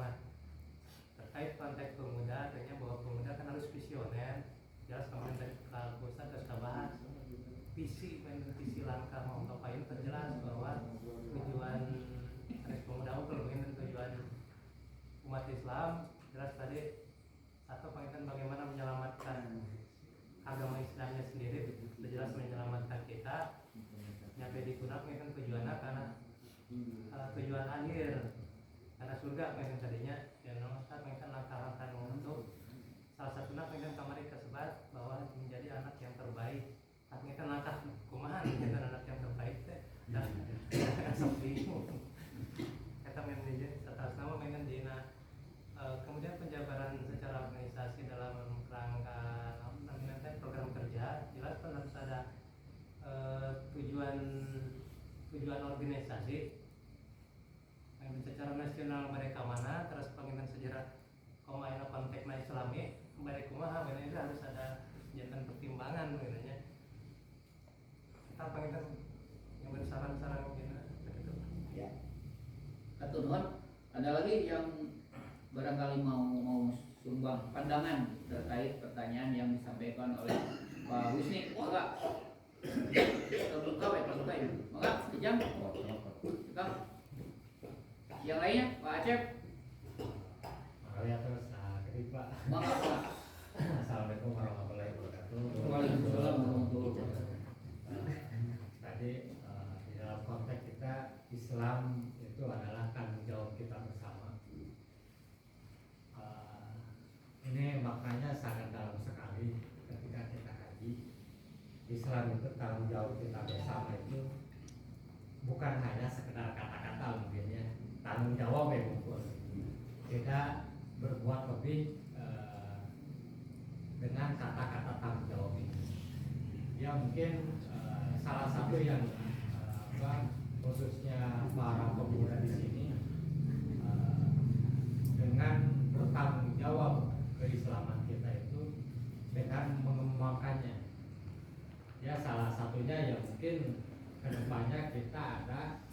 terkait konteks pemuda, artinya bahwa pemuda kan harus visioner. Jelas kemarin dari Pak Ustaz sudah bahas visi langkah mau ngapain, terjelas bahwa tujuan Hari Pemuda kalau pengen tujuan umat Islam jelas tadi satu pengen bagaimana menyelamatkan agama Islamnya sendiri, jelas menyelamatkan kita nyampe di kunak kan tujuannya karena tujuan akhir karena surga pengen tadinya dan nomor pengen langkah-langkah untuk salah satunya pengen kemarin kesebat bahwa menjadi anak yang terbaik. Artinya kan langkah kumaha menjadi anak yang terbaik teh dan sok bingung. Kita menjadi atas nama pengen dina kemudian penjabaran secara organisasi dalam kerangka program kerja jelas kan harus ada tujuan organisasi yang secara nasional mereka mana, terus penginten sejarah komaina konteksna Islami mereka kumaha, ini harus ada jantan pertimbangan mengenainya. Kita penginten yang saran-saran gimana begitu. Ya. Satu nuhun, ada lagi yang barangkali mau sumbang pandangan terkait pertanyaan yang disampaikan oleh Pak Wisnik. Maka terbuka ya, maka sejam. Kang. Yang lainnya Pak Acep. Makanya terus Pak. Maka Pak. Assalamualaikum warahmatullahi wabarakatuh. Waalaikumsalam warahmatullahi wabarakatuh. Tadi di dalam konteks kita Islam itu adalah tanggung jawab kita bersama. Ini maknanya sangat dalam sekali ketika kita kaji. Islam itu tanggung jawab kita bersama itu bukan hanya sekedar kata-kata mungkin ya, tanggung jawab ya pun kita berbuat lebih dengan kata-kata tanggung jawab ini. Ya mungkin salah satu yang khususnya para pemuda di sini dengan bertanggung jawab keislaman kita itu dengan mengembangkannya. Ya salah satunya ya mungkin kedepannya kita ada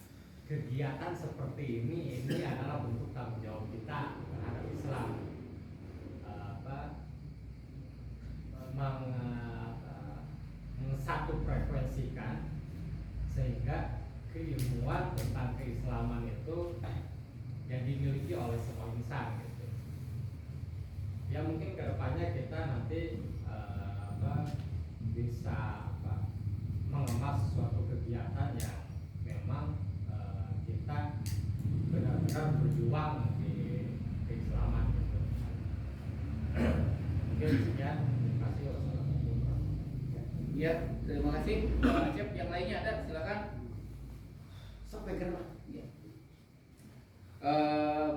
kegiatan seperti ini adalah bentuk tanggung jawab kita terhadap Islam. Satu frekuensikan sehingga keilmuan tentang keislaman itu yang dimiliki oleh semua insan gitu. Ya mungkin kedepannya kita nanti bisa mengemas suatu kegiatan yang memang kita benar-benar berjuang di keislaman gitu. Mungkin sekian, terima kasih. Ya, terima kasih Pak Acep. Yang lainnya ada, silakan. Sampaikan Pak. Ya.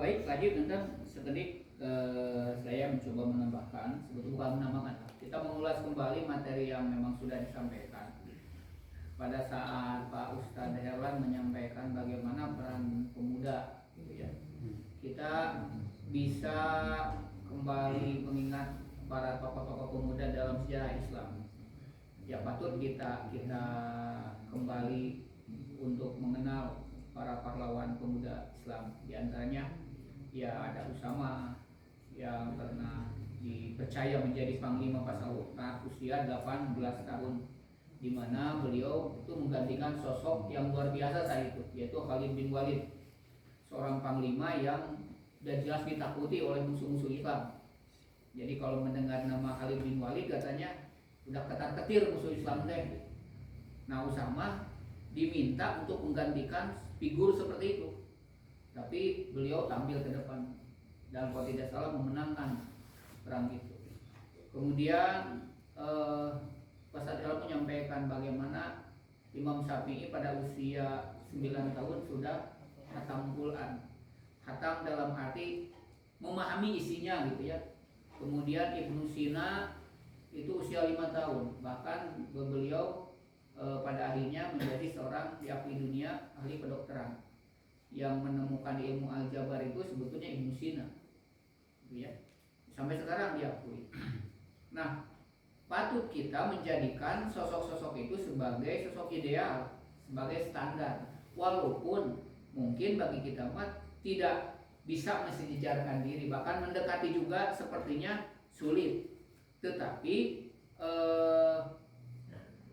Baik, lanjut tentang sekedik saya mencoba menambahkan, sebetulnya bukan menambahkan, kita mengulas kembali materi yang memang sudah disampaikan. Pada saat Pak Ustadz Herlan menyampaikan bagaimana peran pemuda, gitu ya, kita bisa kembali mengingat para tokoh-tokoh pemuda dalam sejarah Islam. Ya patut kita kembali untuk mengenal para pahlawan pemuda Islam. Di antaranya ya ada Usama yang pernah dipercaya menjadi panglima pasukan usia 18 tahun, di mana beliau itu menggantikan sosok yang luar biasa saat itu, yaitu Khalid bin Walid, seorang panglima yang sudah jelas ditakuti oleh musuh-musuh Islam. Jadi kalau mendengar nama Khalid bin Walid katanya udah ketar-ketir musuh Islam teh. Nah, Usama diminta untuk menggantikan figur seperti itu, tapi beliau tampil ke depan dan kalau tidak salah memenangkan perang itu. Kemudian Pak Sadil menyampaikan bagaimana Imam Syafi'i pada usia 9 tahun sudah khatam Quran. Khatam dalam arti memahami isinya gitu ya. Kemudian Ibnu Sina itu usia 5 tahun, bahkan beliau pada akhirnya menjadi seorang diakui dunia ahli kedokteran. Yang menemukan ilmu aljabar itu sebetulnya Ibnu Sina, gitu ya. Sampai sekarang diakui. Nah, patut kita menjadikan sosok-sosok itu sebagai sosok ideal, sebagai standar. Walaupun mungkin bagi kita tidak bisa mensejajarkan diri, bahkan mendekati juga sepertinya sulit. Tetapi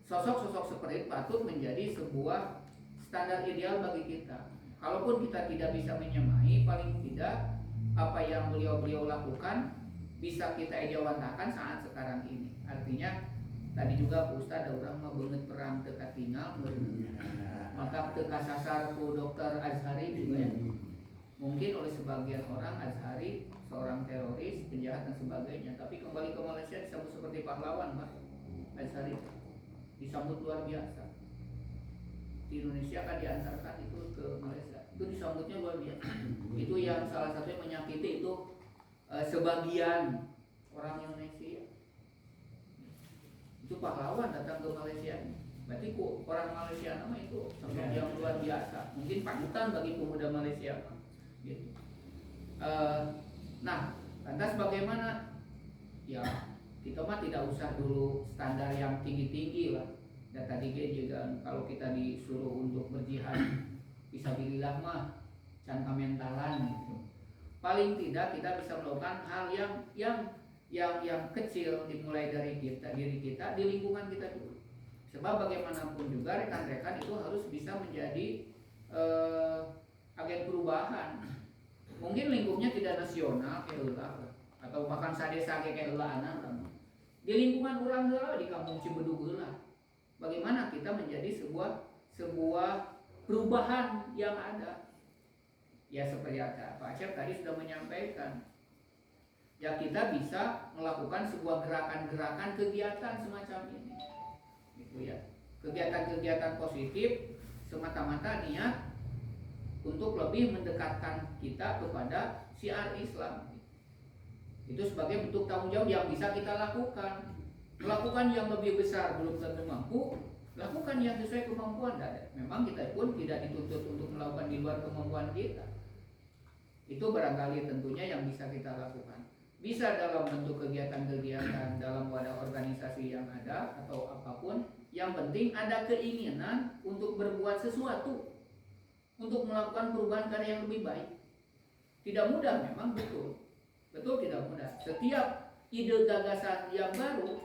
sosok-sosok seperti itu patut menjadi sebuah standar ideal bagi kita. Kalaupun kita tidak bisa menyamai, paling tidak apa yang beliau lakukan bisa kita ejawantakan saat sekarang ini. Artinya tadi juga Pak Ustadz ada orang mau banget perang teka tinggal, maka teka sasar ku Dokter Azhari juga ya. Mungkin oleh sebagian orang Azhari seorang teroris, penjahat dan sebagainya, tapi kembali ke Malaysia disambut seperti pahlawan, Pak Azhari, disambut luar biasa. Di Indonesia kan diantarkan itu ke Malaysia, itu disambutnya luar biasa. Itu yang salah satunya menyakiti itu sebagian orang Indonesia. Itu pahlawan datang ke Malaysia. Berarti orang Malaysia nama itu sosok yang luar biasa. Mungkin panutan bagi pemuda Malaysia. Gitu. Nah, lantas bagaimana? Ya, kita mah tidak usah dulu standar yang tinggi-tinggi lah. Dan tadi juga kalau kita disuruh untuk berjihad, fisabilillah mah can kamentalan gitu. Paling tidak kita bisa melakukan hal yang kecil, dimulai dari diri kita, di lingkungan kita dulu. Sebab bagaimanapun juga rekan-rekan itu harus bisa menjadi agen perubahan. Mungkin lingkupnya tidak nasional kayak heula atau bahkan sadesa kayak heula anak. Di lingkungan orang heula di kampung Cibedug heula. Bagaimana kita menjadi sebuah perubahan yang ada. Ya seperti Pak Acep tadi sudah menyampaikan. Ya kita bisa melakukan sebuah gerakan-gerakan kegiatan semacam ini. Gitu ya. Kegiatan-kegiatan positif semata-mata niat untuk lebih mendekatkan kita kepada syiar Islam. Itu sebagai bentuk tanggung jawab yang bisa kita lakukan. Melakukan yang lebih besar belum tentu mampu, lakukan yang sesuai kemampuan. Memang kita pun tidak dituntut untuk melakukan di luar kemampuan kita. Itu barangkali tentunya yang bisa kita lakukan. Bisa dalam bentuk kegiatan-kegiatan dalam wadah organisasi yang ada atau apapun. Yang penting ada keinginan untuk berbuat sesuatu, untuk melakukan perubahan karya yang lebih baik. Tidak mudah memang, betul tidak mudah. Setiap ide gagasan yang baru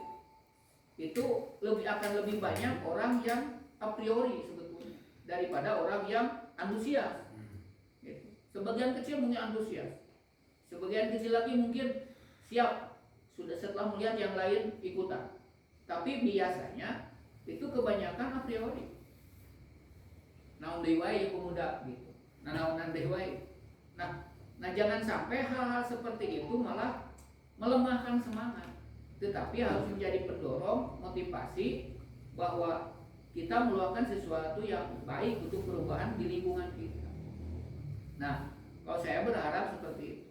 itu akan lebih banyak orang yang a priori sebetulnya daripada orang yang antusias. Gitu. Sebagian kecil mungkin antusias, sebagian kecil lagi mungkin siap sudah setelah melihat yang lain ikutan. Tapi biasanya itu kebanyakan a priori. Naon deui wae pemuda gitu. Naonan deui wae. Nah jangan sampai hal-hal seperti itu malah melemahkan semangat. Tetapi harus menjadi pendorong, motivasi bahwa kita melakukan sesuatu yang baik untuk perubahan di lingkungan kita. Nah, kalau saya berharap seperti itu.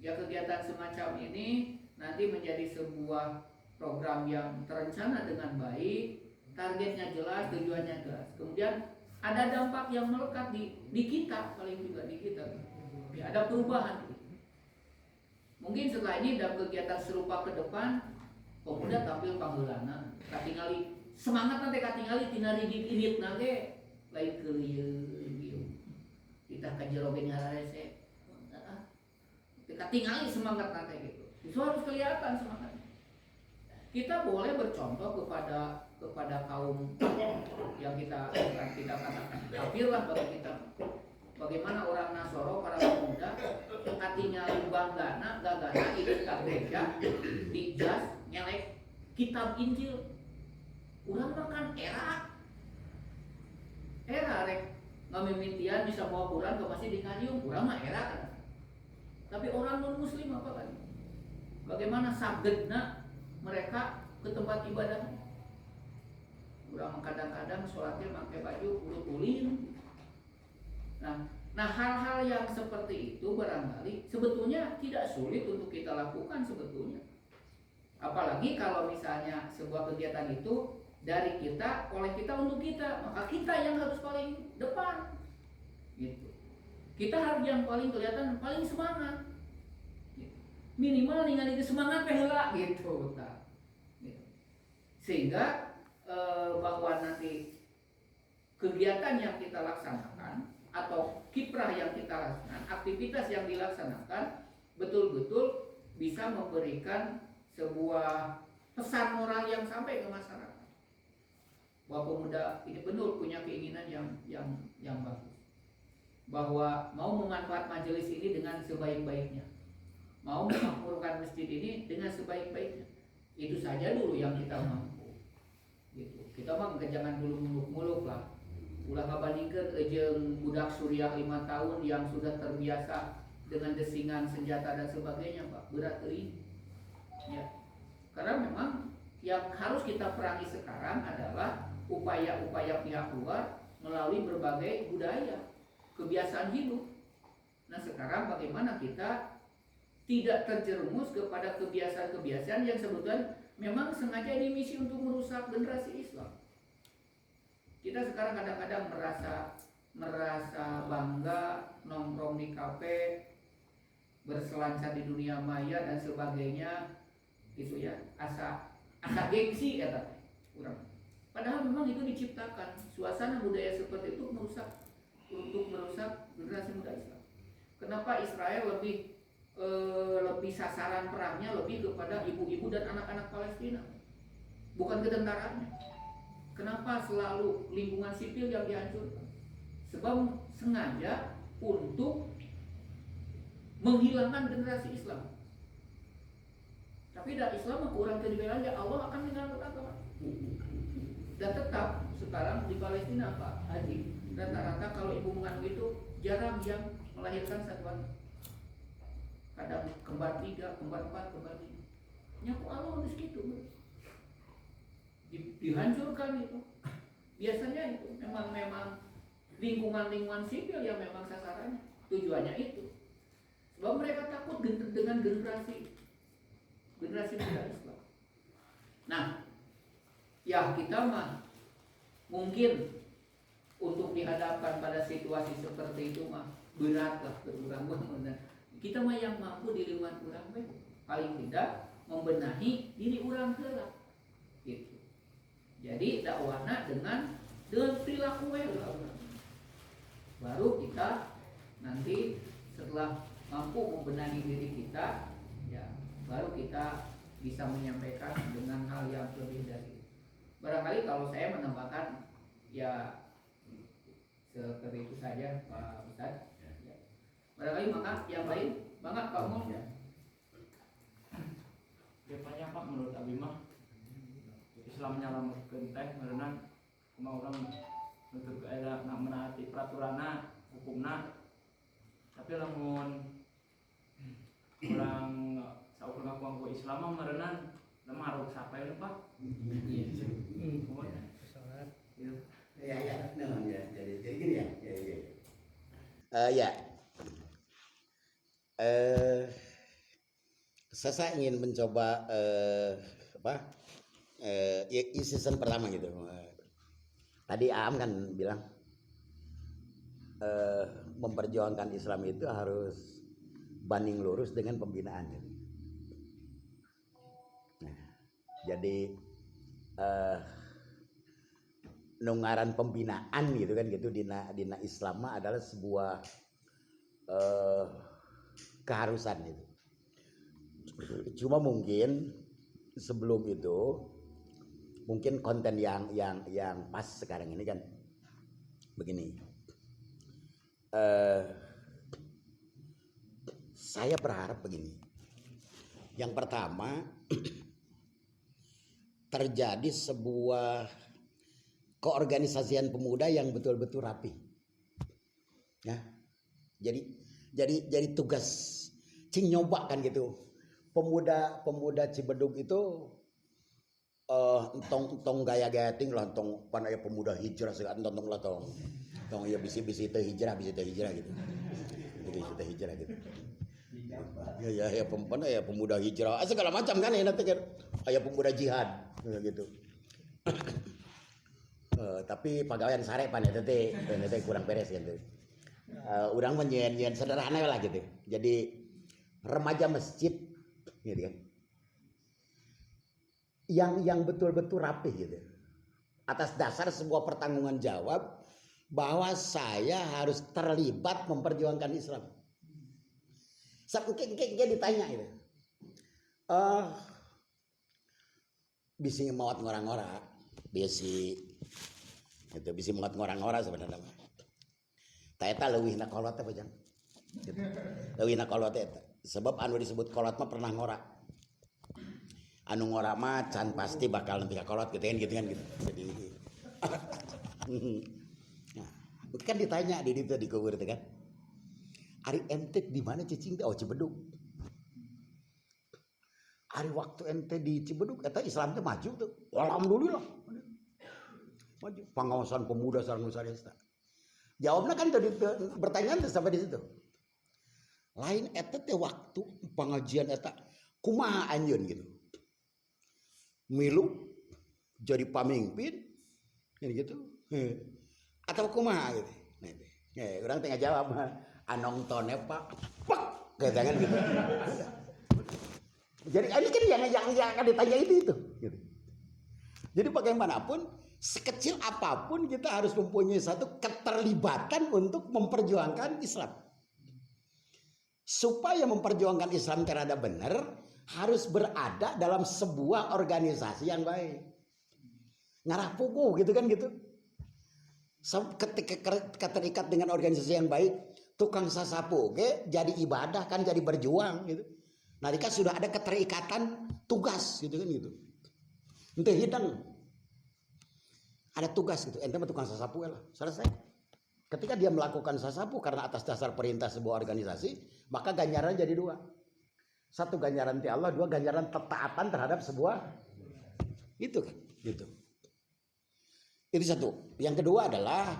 Ya kegiatan semacam ini nanti menjadi sebuah program yang terencana dengan baik, targetnya jelas, tujuannya jelas. Kemudian ada dampak yang melekat di kita, paling juga di kita. Ya, ada perubahan. Mungkin setelah ini dalam kegiatan serupa ke depan, pemuda tampil panggeulana, katingali semangat nanti katingali tina rigid init nage lain keulieu kita kajeroge ngarese katingali semangat nanti gitu. Itu harus kelihatan semangatnya. Kita boleh bercontoh kepada kaum yang kita katakan kafir lah bagi kita. Bagaimana orang Nasoro, para pemuda hatinya banggana, gagana ikut ke gereja, dijas, nyelek kitab Injil. Urang makan era rek ngamimitian bisa bawa Quran ke masjid di ngariung, urang mah era kan. Tapi orang non muslim apa kan? Bagaimana sagedna mereka ke tempat ibadah? Urang kadang-kadang sholatnya pakai baju kulit-kulit. Nah hal-hal yang seperti itu barangkali sebetulnya tidak sulit untuk kita lakukan sebetulnya. Apalagi kalau misalnya sebuah kegiatan itu dari kita, oleh kita untuk kita, maka kita yang harus paling depan. Gitu. Kita harus yang paling kelihatan, paling semangat. Gitu. Minimal ningali semangat heula gitu. Gitu. Sehingga bahwa nanti kegiatan yang kita laksanakan atau kiprah yang kita laksanakan, aktivitas yang dilaksanakan betul-betul bisa memberikan sebuah pesan moral yang sampai ke masyarakat bahwa pemuda ini benar punya keinginan yang bagus, bahwa mau memanfaat majelis ini dengan sebaik-baiknya, mau memakmurkan masjid ini dengan sebaik-baiknya. Itu saja dulu yang kita mampu gitu. Kita mah jangan dulu muluk-muluk lah. Ulah kabandingkeun jeung budak Suriah 5 tahun yang sudah terbiasa dengan desingan senjata dan sebagainya, Pak. Berat teuing. Ya. Karena memang yang harus kita perangi sekarang adalah upaya-upaya pihak luar melalui berbagai budaya, kebiasaan hidup. Nah, sekarang bagaimana kita tidak terjerumus kepada kebiasaan-kebiasaan yang sebetulnya memang sengaja dimisi untuk merusak generasi Islam. Kita sekarang kadang-kadang merasa bangga nongkrong di kafe berselancar di dunia maya dan sebagainya gitu ya, asa gengsi kata orang. Padahal memang itu diciptakan suasana budaya seperti itu untuk merusak generasi muda Islam. Kenapa Israel lebih sasaran perangnya lebih kepada ibu-ibu dan anak-anak Palestina, bukan ke tentaraannya? Kenapa selalu lingkungan sipil yang dihancurkan? Sebab sengaja untuk menghilangkan generasi Islam. Tapi dah Islam kurang kedibelanya, Allah akan menghilangkan agama. Dan tetap sekarang di Palestina Pak Haji, rata-rata kalau ibu mengandung itu jarang yang melahirkan satu anak. Kadang kembar 3, kembar 4, kembar 5. Nyaku Allah harus gitu. Dihancurkan itu. Biasanya itu memang lingkungan sipil yang memang sasarannya. Tujuannya itu. Sebab mereka takut dengan generasi muda Islam. Nah, ya kita mah mungkin untuk dihadapkan pada situasi seperti itu mah beratlah berurang benar. Kita mah yang mampu di lingkungan urang paling tidak membenahi diri urang heula. Gitu. Jadi dakwahna dengan perilaku urang. Baru kita nanti setelah mampu membenahi diri kita, ya baru kita bisa menyampaikan dengan hal yang lebih dari itu. Barangkali kalau saya menambahkan ya seperti itu saja Pak Ustadz. Ya. Barangkali maka yang lain, maka Pak Mul. Ya banyak Pak, menurut Abi mah Islam nyalametkeun teh merenang kumaha urang nuntut aya menaati peraturanna, hukumna. Tapi lamun urang saukur ngaku Islam mah merenang lemah harus sampai Pak. Iya. Salat. Ya, nah, ya, jadi gini ya, ya. Saya ingin mencoba season pertama gitu. Tadi Aam kan bilang memperjuangkan Islam itu harus banding lurus dengan pembinaan. Nah, jadi nungaran pembinaan gitu kan gitu dina Islam adalah sebuah keharusan itu. Cuma mungkin sebelum itu mungkin konten yang pas sekarang ini kan begini. Saya berharap begini. Yang pertama terjadi sebuah keorganisasian pemuda yang betul-betul rapi. Ya. Jadi tugas cing nyoba kan gitu. Pemuda Cibedug itu tong gaya-gaya ting lah tong panaya pemuda hijrah segala tong lah tong ya bisi-bisi teh hijrah gitu. Bisi teh hijrah gitu. Ya pemuda hijrah segala macam kan ya nanti kan aya pemuda jihad gitu. Tapi pegawaian sare pan eta teh kurang beres gitu. Urang mah nyen sederhana lah gitu. Jadi remaja masjid gitu kan. Yang betul-betul rapih gitu. Atas dasar sebuah pertanggungan jawab bahwa saya harus terlibat memperjuangkan Islam. Sampai ditanya gitu. Bisi mawat ngora-ngora, bisi mawat ngora-ngora sebenarnya. Ta eta leuwihna kolot teh bajang. Leuwihna kolot eta. Sebab anu disebut kolot mah pernah ngora. Anu ngora mah can pasti bakal nepi ka kolot gitu kan gitu. Jadi nah, kan ditanya di ditu di kubur teh kan. Ari ente di mana cicing teh? Oh Cibedug. Ari waktu ente di Cibedug eta Islam teh maju tuh. Alhamdulillah. Maju pengawasan pemuda sareng nusa-desa. Jawabnya kan tadi pertanyaan sampai di situ. Lain eta teh waktu pengajian eta kumaha anjeun gitu. Milu jadi pamimpin gitu. Atau kumaha gitu. Nah itu. Urang tengah jawab anong tone Pak. Jangan gitu. Jadi ini kan yang akan ditanya itu gitu. Jadi bagaimanapun sekecil apapun kita harus mempunyai satu keterlibatan untuk memperjuangkan Islam. Supaya memperjuangkan Islam terhadap benar harus berada dalam sebuah organisasi yang baik. Ngarah puguh gitu kan gitu. Ketika terikat dengan organisasi yang baik, tukang sasapu jadi ibadah kan, jadi berjuang gitu. Nah, kan sudah ada keterikatan tugas gitu kan gitu. Ente hidang ada tugas gitu. Ente mah tukang sasapu lah, selesai. Ketika dia melakukan sasapu karena atas dasar perintah sebuah organisasi, maka ganjaran jadi dua. Satu ganjaran ti Allah, dua ganjaran ketaatan terhadap sebuah itu kan, gitu. Itu satu. Yang kedua adalah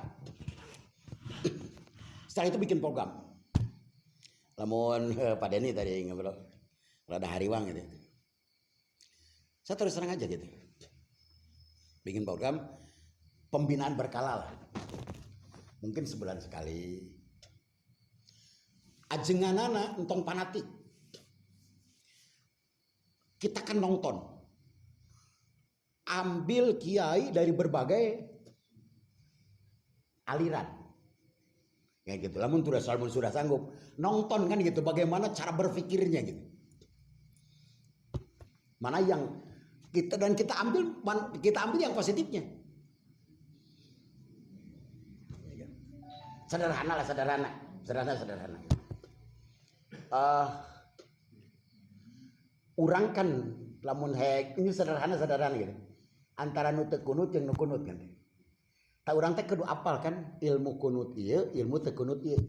setelah itu bikin program. Namun Pak Denny tadi ngobrol, kalau ada hariwang gitu. Saya terus terang aja gitu. Bikin program pembinaan berkala lah. Mungkin sebulan sekali. Ajenganana entong fanatik. Kita kan nonton. Ambil kiai dari berbagai aliran. Ya gitu. Namun sudah sanggup nonton kan gitu, bagaimana cara berpikirnya gitu. Mana yang kita ambil yang positifnya. Sederhana. Urang kan lamun ini sederhana gitu. Antara nu teu kunut jeung nu kunut kan. Tak urang teh kudu apal kan ilmu kunut ieu, ilmu teu kunut ieu.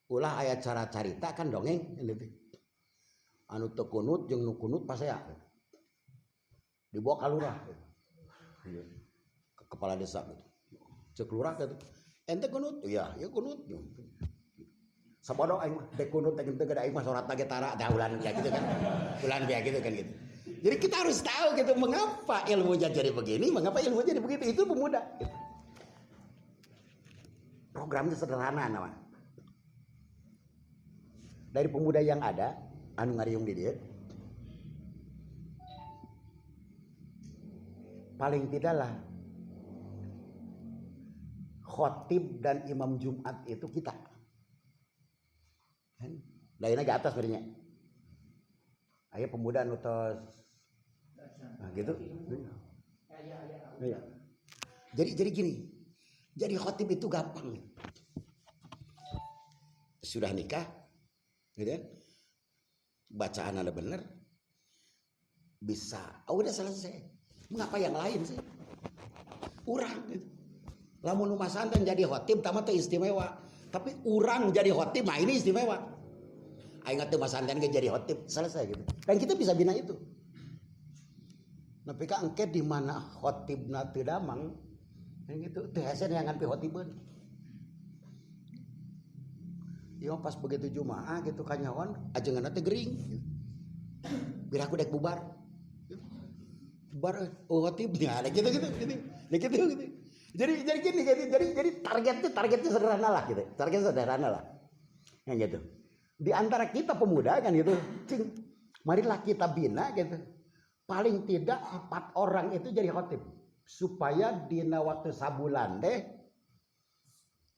Ulah aya cara carita kan dongeng gitu. Anu teu kunut jeung nu kunut pasea. Dibawa ka lurah. Ke kepala desa gitu. Cek lurah gitu. Ente kunut? Iya, ya kunut. Sabodo aing mah teh kunut teh gede aing mah salat ge tara da ulan ya gitu kan. Ulan biasa gitu kan gitu. Jadi kita harus tahu gitu mengapa ilmunya jadi begini, mengapa ilmunya jadi begitu. Itu pemuda. Gitu. Programnya sederhana nama. Dari pemuda yang ada, anu ngariung di dia, paling tidaklah khotib dan imam Jumat itu kita. Kan? Lainnya ke atas sebenarnya. Ayo pemuda nutos. Nah gitu. Ya. Jadi gini. Jadi khotib itu gampang. Sudah nikah, gitu kan? Bacaan ada benar. Bisa. Oh udah selesai. Mengapa yang lain sih? Urang gitu. Lamun rumah santan jadi khotib tamat teh istimewa. Tapi urang jadi khotib, nah ini istimewa. Aing teh mas santan jadi khotib, selesai gitu. Dan kita bisa bina itu. Tapi ka engke di mana khotibna teu damang, yang gitu teu hese yang ngan pi khotibeun. Ieu pas begitu Jumaah gitu kanyawan ajenganna teh gering. Biraku dek bubar. Bubar khotibnya ada gitu. Jadi gini, jadi targetnya sederhana lah gitu. Target sederhana lah. Yang gitu. Di antara kita pemuda kan gitu, marilah kita bina gitu. Paling tidak 4 orang itu jadi khotib supaya dina waktu sabulan deh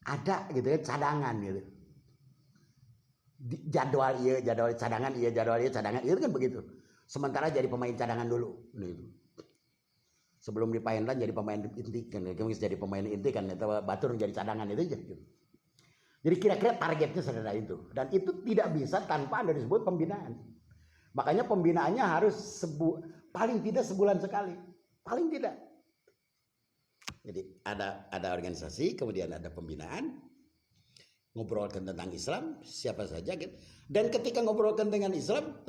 ada gitu ya cadangan gitu. Jadwal cadangan itu kan begitu. Sementara jadi pemain cadangan dulu gitu. Sebelum di Payendan jadi pemain inti kan, jadi pemain inti kan, atau Batur jadi cadangan itu aja gitu. Jadi kira-kira targetnya sederhana itu, dan itu tidak bisa tanpa ada disebut pembinaan. Makanya pembinaannya harus paling tidak sebulan sekali, paling tidak. Jadi ada organisasi, kemudian ada pembinaan, ngobrolkan tentang Islam siapa saja gitu. Dan ketika ngobrolkan tentang Islam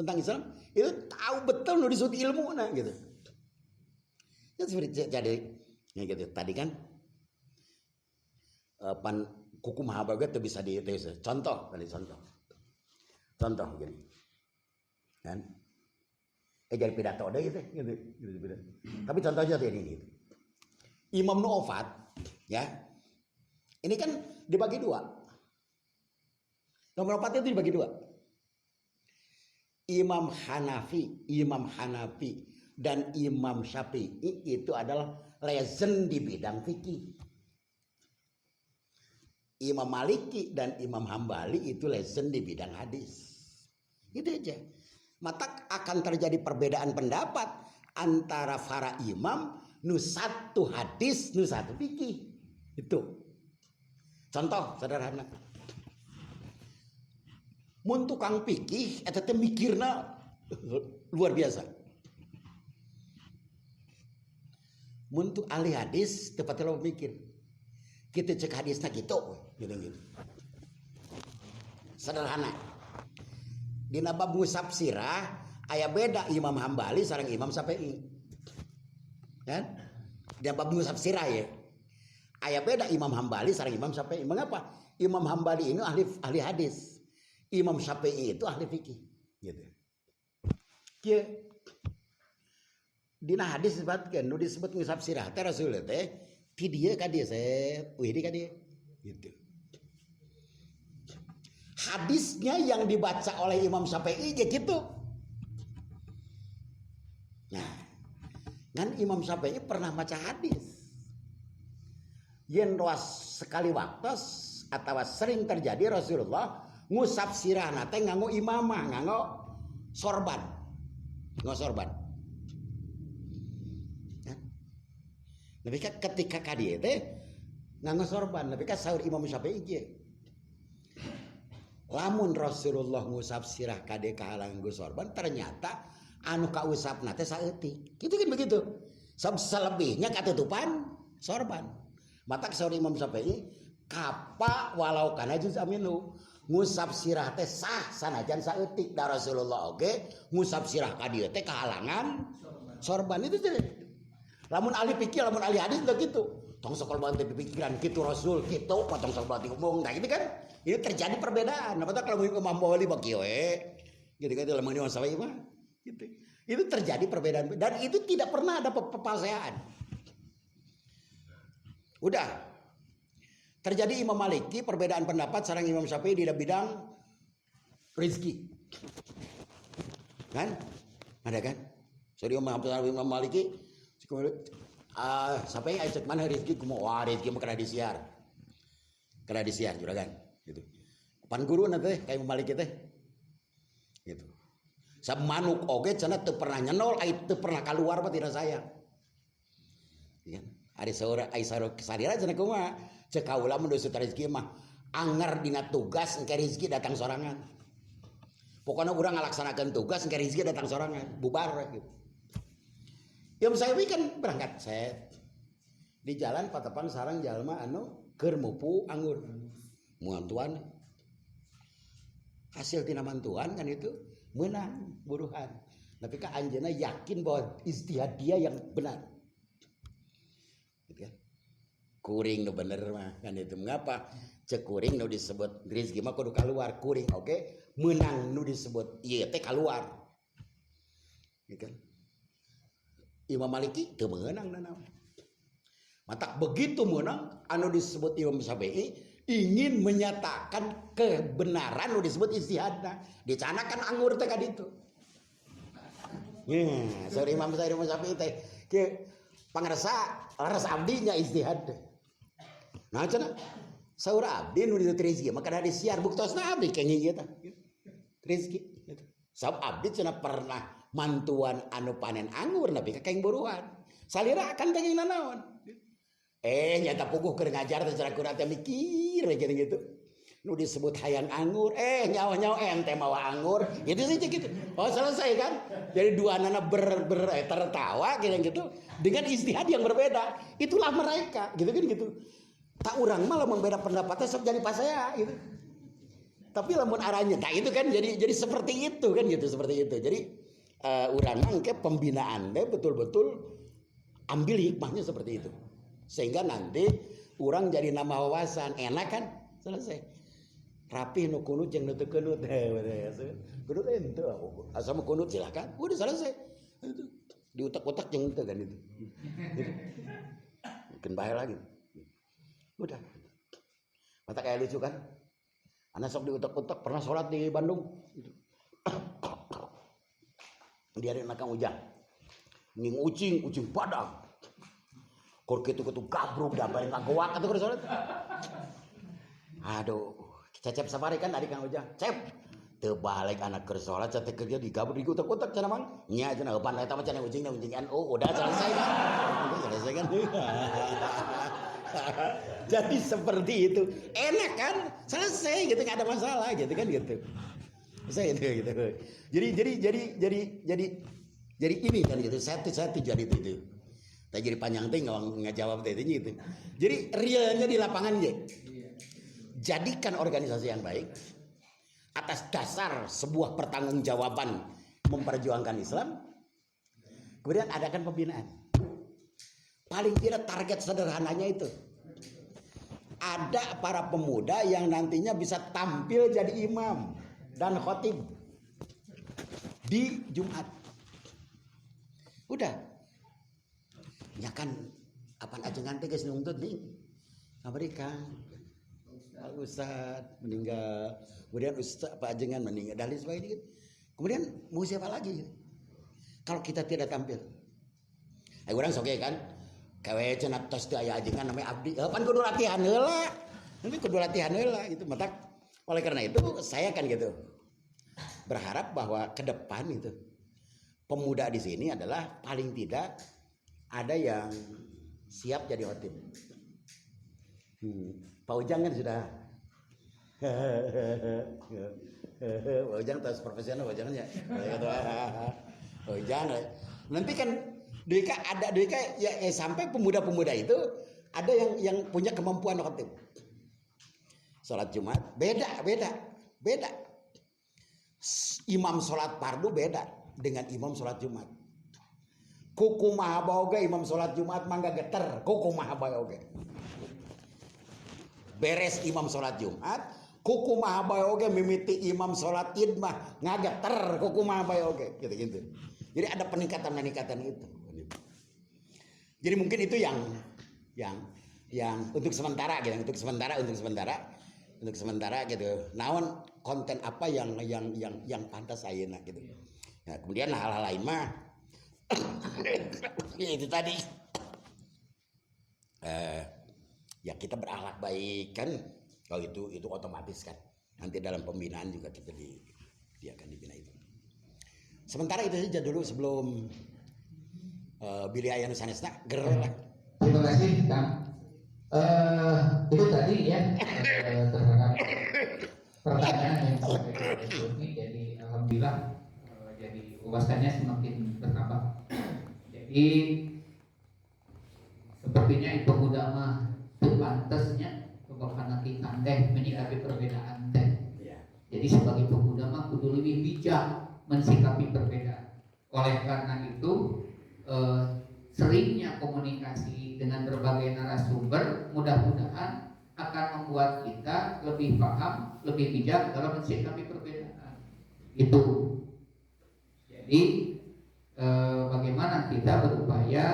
itu tahu betul nu disebut ilmu nah gitu. Jadi ya gitu tadi kan kuku mahabaga itu bisa contoh gini kan jadi pidato deh gitu. Tapi contohnya tuh ini gitu. Imam Nu'ofat ya ini kan dibagi 2 Nomor 4 itu dibagi dua. Imam Hanafi dan Imam Syafi'i itu adalah legend di bidang fikih. Imam Maliki dan Imam Hambali itu legend di bidang hadis. Itu aja. Maka akan terjadi perbedaan pendapat antara para imam, nu satu hadis, nu satu fikih. Itu. Contoh sederhana. Mun tukang fikih eta teh mikirna luar biasa. Mun tu ahli hadis teu pati lo mikir. Kita cek hadisna gitu. Sederhana. Dina bab musab sirah aya beda Imam Hambali sareng Imam Syafi'i. Kan? Dina bab musab sirah ya. Aya beda Imam Hambali sareng Imam Syafi'i. Mengapa? Imam Hambali ini ahli hadis. Imam Syafi'i itu ahli fikih. Gitu. Kieu dina hadis disebutkeun nu disebut musab sirah teh Rasul teh ti dieu ka dieu set, wih di ka dieu. Gitu. Hadisnya yang dibaca oleh Imam Syafi'i gitu. Nah, kan Imam Syafi'i pernah baca hadis. Yen ruas sekali waktu atau sering terjadi Rasulullah ngusap sirahna teh nganggo imamah, nganggo sorban. Nganggo sorban. Nah, tapi ketika ka dieu teh nganggo sorban, tapi saur Imam Syafi'i ge lamun Rasulullah ngusap sirah kade kahalang nggo sorban ternyata anu kausapna teh saeutik. Gitu kan begitu. Selebihnya katutupan sorban. Mata saur Imam Syafi'i kapa walau kana juz aminu ngusap sirah teh sah sanajan saeutik da Rasulullah oge ngusap sirah ka dieu teh kahalangan sorban itu teh. Lamun ahli fikih lamun ahli hadis teh gitu. Tong sok banget pikiran kitu Rasul kitu potong sok banget ngomong. Nah gitu kan. Ini terjadi perbedaan. Apa tak kalau Imam Bukhari bagi we. Gitu kan dalam Imam Syafi'i mah gitu. Itu terjadi perbedaan dan itu tidak pernah ada pepaseaan. Udah. Terjadi Imam Maliki perbedaan pendapat sareng Imam Syafi'i di bidang rezeki. Kan? Ada kan? Sorry Imam Maliki sampai ajak mana rezeki kumaha rezeki mah kana disiar. Kana disiar juragan gitu. Pan guru nanti kayak Imam Maliki teh. Gitu. Sab manuk oge cenah teu pernah nyenol, ai teu pernah keluar mah tidak sayang. Iya. Ari saur ai sarok sadira cenah kumaha? Cek kaula mun dosa rezeki mah anger dina tugas engke rezeki datang sorangan. Pokoknya urang ngalaksanakeun tugas engke rezeki datang sorangan, bubar gitu. Imam Syafi'i kan berangkat set. Di jalan patepan sareng jalma anu keur mupu anggur. Muantuan hasil tina mantuan kan itu menang buruhan. Tapi kan anjeunna yakin bahwa ijtihad dia yang benar. Gitu kan. Kuring nu bener mah kan itu mengapa cek kuring nu disebut rezeki mah kudu keluar kuring oke menang nu disebut ieu teh keluar gitu kan. Imam Maliki teu meunang nanaon matak begitu menang anu disebut Imam Syafi'i ingin menyatakan kebenaran nu disebut ijtihadna dicanakan anggur teh ka ditu saur Imam Syafi'i teh ke pangarsa laras abdinya ijtihad teh. Nah cenah saur abdi nu ditu rezeki maka ada siar buktosna abdi kenging ieu tah. Rezeki gitu. Sabab abdi cenah pernah mantuan anu panen anggur tapi kakeng buruan. Salira akan kenging nanaon. Nyata puguh keur ngajar teh cenah kurang teh mikir gini gitu. Nu disebut hayang anggur, nyawa-nyawa ente mawa anggur. Gitu saja gitu. Oh selesai kan? Jadi dua anak tertawa gitu dengan ijtihad yang berbeda. Itulah mereka, gitu kan gitu. Tak urang malah membeda pendapatnya sok jadi pasaya gitu. Tapi lamun arahnya, nah itu kan jadi seperti itu kan gitu seperti itu. Jadi urang angke pembinaan deh betul-betul ambil hikmahnya seperti itu. Sehingga nanti urang jadi nama wawasan enak kan selesai. Rapih nu kunut jeung nu teu kunut kunut ente asal mau kunut silakan udah selesai itu di utak-utak jeung teu kan itu bikin bae lagi udah mata kayak lucu kan Anak sok diutak-utak pernah sholat di Bandung. Dia ada anak Ujang. Nging ucing padang. Kor kitu gabruk da bari ngagowak atuh keur sholat. Aduh, Cecep sabari kan adik Kang Ujang. Cep, teu balik anak keur sholat catek kerja digabruk digutak-utak cenah mang. Nya cenah eupan eta mah cenah ucing NU udah selesai kan. Udah selesai kan. Jadi seperti itu. Enak kan? Selesai gitu, enggak ada masalah gitu kan gitu. Saya gitu. Jadi ini kan gitu. Satu jadi itu. Tadi jadi panjang teh nggak jawab teh gitu. Jadi realnya di lapangan ya. Jadikan organisasi yang baik atas dasar sebuah pertanggungjawaban memperjuangkan Islam. Kemudian adakan pembinaan. Paling tidak target sederhananya itu. Ada para pemuda yang nantinya bisa tampil jadi imam dan khotib di Jumat. Udah. Ya kan apaan ajengan teh geus nuntut nih. Amerika. Pak Ustadz meninggal. Kemudian Ustadz Pak Ajengan meninggal dan lain sebagainya. Kemudian mau siapa lagi? Kalau kita tidak tampil. Orang soge kan. Kawe cenah tos teu aya ajengan namanya abdi. Pan kudu latihan heula. Nanti kudu latihan heula gitu. Maka oleh karena itu saya kan gitu berharap bahwa ke depan itu pemuda di sini adalah paling tidak ada yang siap jadi khotib. Pak Ujang kan sudah Pak Ujang tos profesional Pak Ujang ya. Pak Ujang nanti kan Deka ya, sampai pemuda-pemuda itu ada yang punya kemampuan khotib. Sholat Jumat beda. Imam sholat fardu beda dengan imam sholat Jumat. Kukumaha baoge imam sholat Jumat mangga geter. Kukumaha baoge. Beres imam sholat Jumat, kukumaha baoge mimiti imam sholat Id mah ngageter kukumaha baoge gitu. Jadi ada peningkatan itu. Jadi mungkin itu yang untuk sementara gitu, untuk sementara gitu. Naon konten apa yang pantas ayeuna gitu. Nah, kemudian hal-hal lain mah ya itu tadi. Ya kita berakhlak baik kan. Kalau itu otomatis kan. Nanti dalam pembinaan juga kita dia akan dibina itu. Sementara itu saja dulu sebelum Billy Ayanu Sanesna lah. Terima kasih Kang. Itu tadi ya terhadap pertanyaan yang disampaikan oleh Joni. Jadi alhamdulillah jadi wawasannya semakin bertambah. Jadi sepertinya itu mudah mah pantasnya kebakan kita teh menyikapi perbedaan teh. Jadi sebagai pemuda mah kudu lebih bijak mensikapi perbedaan. Oleh karena itu seringnya komunikasi dengan berbagai narasumber mudah-mudahan akan membuat kita lebih paham, lebih bijak dalam mensikapi perbedaan. Itu. Jadi bagaimana kita berupaya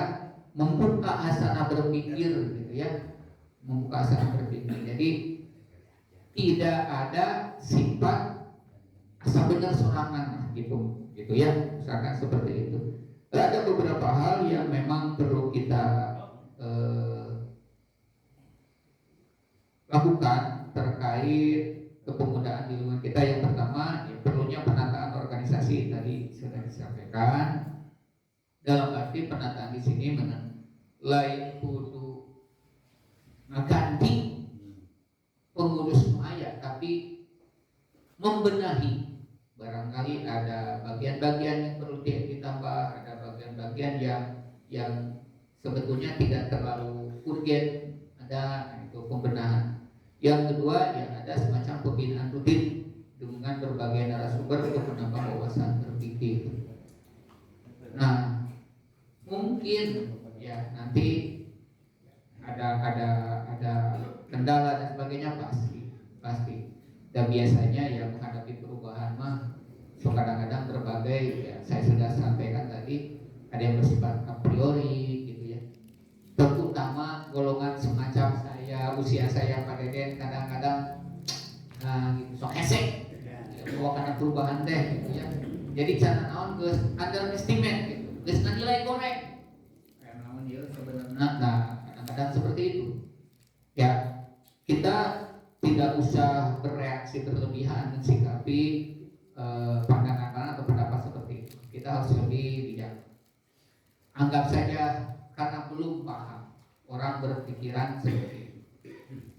membuka asana berpikir gitu ya. Membuka asana berpikir. Jadi tidak ada sifat asa benar sorangan gitu ya, misalkan seperti itu. Ada beberapa hal yang memang perlu kita lakukan terkait kepemudaan di lingkungan kita. Yang pertama, ya, perlunya penataan organisasi tadi sudah disampaikan. Dalam arti penataan di sini lain kudu mengganti pengurus maya, tapi membenahi. Barangkali ada bagian-bagian yang perlu ditambah, ada bagian-bagian yang sebetulnya tidak terlalu urgen, ada itu pembenahan. Yang kedua, ya ada semacam pembinaan rutin dengan berbagai narasumber untuk menambah wawasan berpikir. Nah, mungkin ya nanti ada kendala dan sebagainya pasti. Dan biasanya yang menghadapi perubahan mah kadang-kadang berbagai ya, saya sudah sampaikan tadi, ada yang bersifat a priori gitu ya. Terutama golongan semacam saya, usia saya Pak Deden kadang-kadang gitu, jadi cara naon geus underestimate gitu, geus nilai korek kayak naon ieu sebenarnya. Nah kadang-kadang seperti itu ya, kita tidak usah bereaksi berlebihan mensikapi pandangan atau pendapat seperti itu. Kita harus lebih bijak. Anggap saja karena belum paham orang berpikiran seperti itu.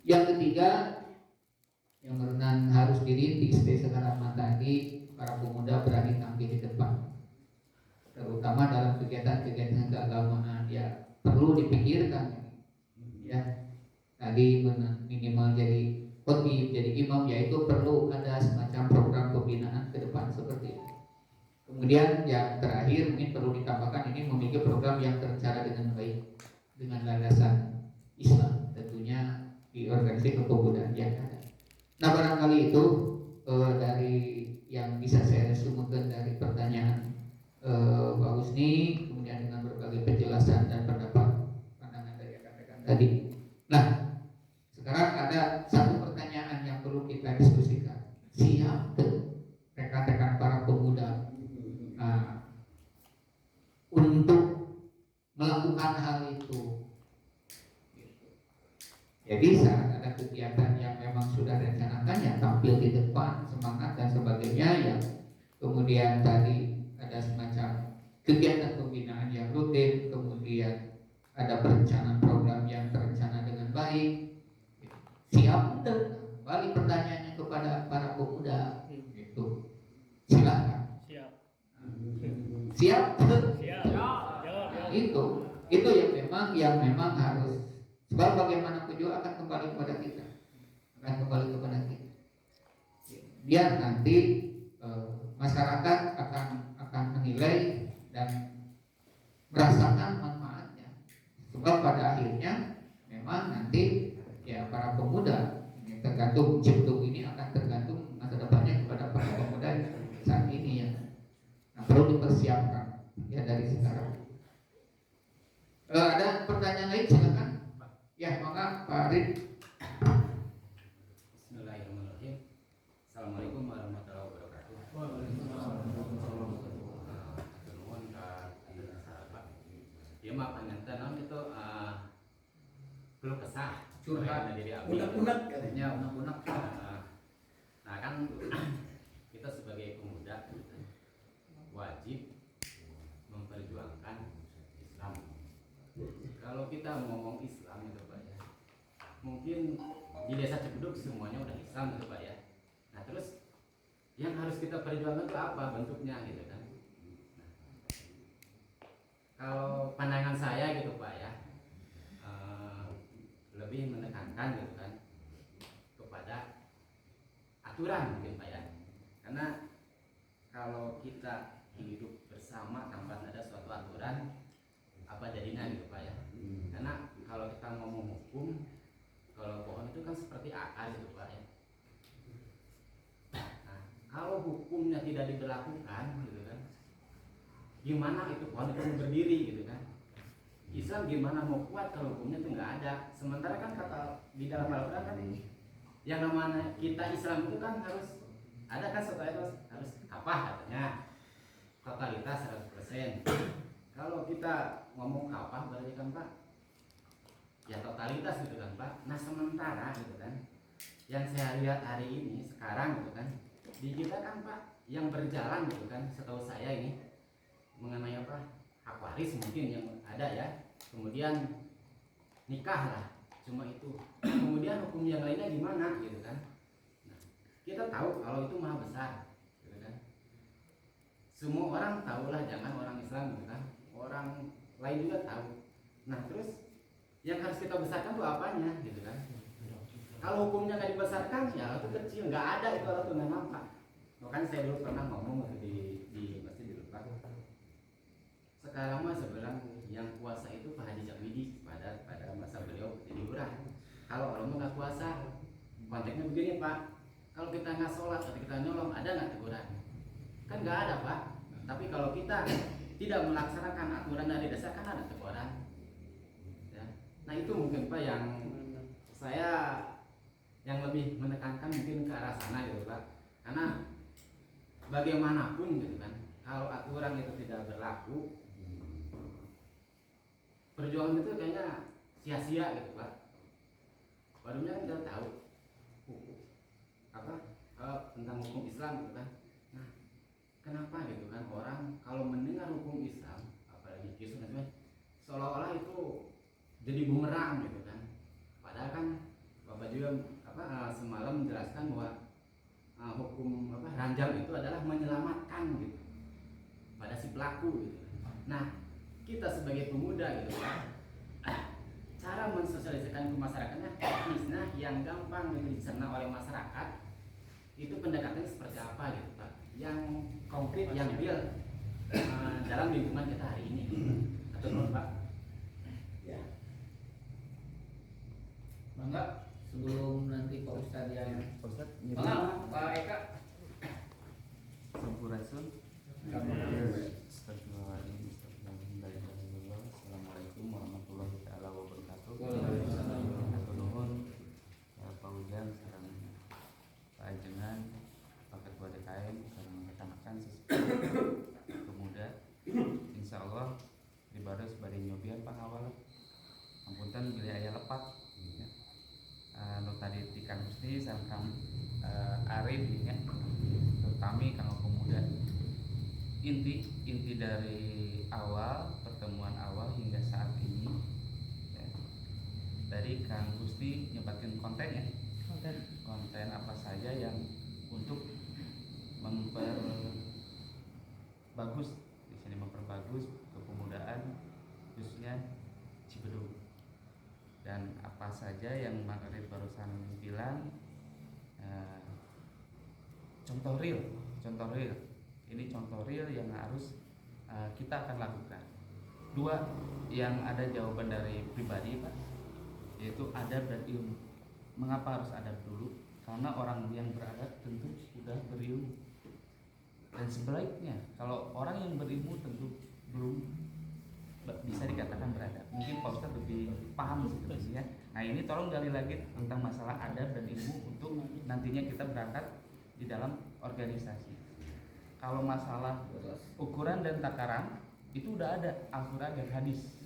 Yang ketiga yang berenang harus dirintis seperti sekarang tadi, para pemuda berani tampil di depan, terutama dalam kegiatan-kegiatan keagamaan ya perlu dipikirkan ya. Tadi minimal jadi khotib, jadi imam, yaitu perlu ada semacam program pembinaan ke depan seperti itu. Kemudian yang terakhir mungkin perlu ditambahkan, ini memiliki program yang terencana dengan baik dengan landasan Islam, tentunya di organisasi kepemudaan yang ada. Nah barangkali itu dari yang bisa saya resumkan dari pertanyaan Pak Husni, kemudian dengan berbagai penjelasan dan pendapat pandangan dari rekan-rekan tadi. Nah sekarang ada satu pertanyaan yang perlu kita diskusikan. Siap rekan-rekan para pemuda untuk melakukan hal itu? Jadi saat ada kegiatan yang memang sudah rencanakan ya tampil di depan, semangat dan sebagainya ya. Kemudian tadi ada semacam kegiatan pembinaan yang rutin, kemudian ada perencanaan program yang terencana dengan baik. Siap untuk balik pertanyaannya kepada para pemuda gitu. Silakan. Siap. Nah, itu yang memang harus, sebab bagaimanapun juga akan kembali kepada kita, biar nanti masyarakat akan menilai dan merasakan manfaatnya. Sebab pada akhirnya memang nanti ya para pemuda ini tergantung Ciptung ini akan tergantung masa depannya kepada para pemuda saat ini ya. Nah, perlu dipersiapkan ya dari sekarang. Ada pertanyaan lain silakan. Ya, maka Pak Arif. Bismillahirrahmanirrahim. Assalamualaikum warahmatullahi wabarakatuh. Ya maaf panganten itu belum kesah Curhat. Unek-unek Ya, unek-unek. Nah kan kita sebagai pemuda wajib memperjuangkan Islam. Kalau kita ngomong Islam itu Pak ya, mungkin di desa Cipeduk semuanya udah Islam gitu Pak ya. Nah terus yang harus kita perjuangkan itu apa bentuknya gitu kan? Nah, kalau pandangan saya gitu Pak ya, lebih menekankan gitu kan kepada aturan mungkin Pak ya. Karena kalau kita hidup bersama tanpa ada suatu aturan, apa jadinya gitu Pak ya. Karena kalau kita ngomong hukum, kalau pohon itu kan seperti akar gitu Pak ya. Nah, kalau hukumnya tidak diberlakukan gitu kan, gimana itu pohon itu berdiri gitu kan. Islam gimana mau kuat kalau hukumnya itu nggak ada. Sementara kan kata di dalam Al-Quran kan yang namanya kita Islam itu kan harus ada kan setelah harus apa katanya totalitas 100%. Kalau kita ngomong apa berarti kan Pak ya totalitas gitu kan Pak. Nah sementara gitu kan yang saya lihat hari ini sekarang gitu kan di kita kan Pak yang berjalan gitu kan setahu saya ini mengenai apa hak waris mungkin yang ada ya, kemudian nikah lah cuma itu, kemudian hukum yang lainnya gimana gitu kan. Nah, kita tahu kalau itu maha besar gitu kan, semua orang tahu lah, jangan orang Islam gitu kan, orang lain juga tahu. Nah terus yang harus kita besarkan tuh apanya gitu kan. Kalau hukumnya nggak dibesarkan ya itu kecil, nggak ada itu alat tunai manfaat. Makanya saya dulu pernah ngomong di masjid di Lebak. Sekarang mah sebenarnya yang puasa itu Pak Haji Jakwidi pada masa beliau jadi lurah. Kalau orang nggak puasa, konteksnya begini Pak. Kalau kita nggak sholat atau kita nyolong, ada nggak teguran? Kan nggak ada Pak. Tapi kalau kita tidak melaksanakan aturan dari desa kan ada teguran. Ya. Nah itu mungkin Pak yang saya yang lebih menekankan mungkin ke arah sana gitu Pak. Karena bagaimanapun gitu kan kalau aturan itu tidak berlaku, perjuangan itu kayaknya sia-sia gitu Pak. Padahal kan kita tahu hukum apa tentang hukum Islam gitu kan. Nah, kenapa gitu kan orang kalau mendengar hukum Islam, apalagi kisah seolah-olah itu jadi bumerang gitu kan. Padahal kan Bapak juga semalam menjelaskan bahwa hukum ranjam itu adalah menyelamatkan gitu pada si pelaku gitu. Nah, kita sebagai pemuda gitu kan, cara mensosialisasikan ke masyarakatnya teknisnya yang gampang dicerna oleh masyarakat itu pendekatannya seperti apa gitu Pak, yang konkret, yang real dalam lingkungan kita hari ini atau menurut Pak? Ya. Bangga sebelum nanti Pak Ustadz yang Pak Ustadz, Bangga Pak Eka. Sampurasun. Assalamualaikum warahmatullahi wabarakatuh. Atur nuhun Pak Ujang sareng Pak Ajengan, Pak Ketua DKM sareng rekan-rekan pemuda. Insyaallah ibadah bari nyobian pangawal. Ampunten bilih aya lepat. Nu tadi ti Kang Husni sareng Kang Arif ya. Terutama kanggo pemuda. Inti dari awal pertemuan awal hingga saat ini ya, dari Kang Gusti nyebatin kontennya, konten apa saja yang untuk memperbagus di sini, memperbagus kepemudaan khususnya Cibedug, dan apa saja yang Mang Arif barusan bilang contoh real ini contoh real yang harus kita akan lakukan. Dua, yang ada jawaban dari pribadi Pak, yaitu adab dan ilmu. Mengapa harus adab dulu? Karena orang yang beradab tentu sudah berilmu. Dan sebaliknya, kalau orang yang berilmu tentu belum bisa dikatakan beradab. Mungkin Pak Ustadz lebih paham sebenarnya. Nah, ini tolong gali lagi tentang masalah adab dan ilmu untuk nantinya kita berangkat di dalam organisasi. Kalau masalah ukuran dan takaran itu udah ada Al-Quran dan hadis.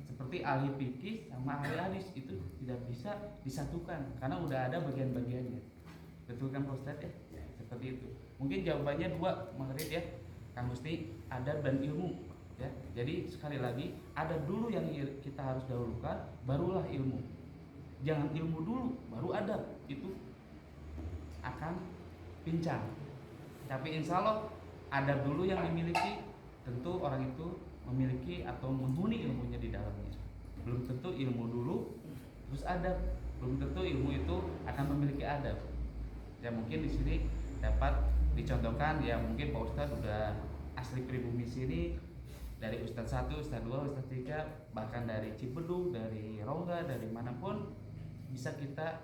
Seperti ahli fikih sama ahli hadis itu tidak bisa disatukan karena udah ada bagian-bagiannya. Betul kan Pak Ustadz ya? Seperti itu. Mungkin jawabannya dua menurut ya, Kang Gusti, adab dan ilmu ya. Jadi sekali lagi adab dulu yang kita harus dahulukan, barulah ilmu. Jangan ilmu dulu baru adab, itu akan pincang. Tapi insya Allah adab dulu yang dimiliki, tentu orang itu memiliki atau menghuni ilmunya di dalamnya. Belum tentu ilmu dulu terus adab, belum tentu ilmu itu akan memiliki adab. Ya mungkin di sini dapat dicontohkan ya, mungkin Pak Ustadz udah asli pribumi sini, dari Ustadz 1, Ustadz 2, Ustadz 3, bahkan dari Cibedug, dari Rongga, dari manapun bisa kita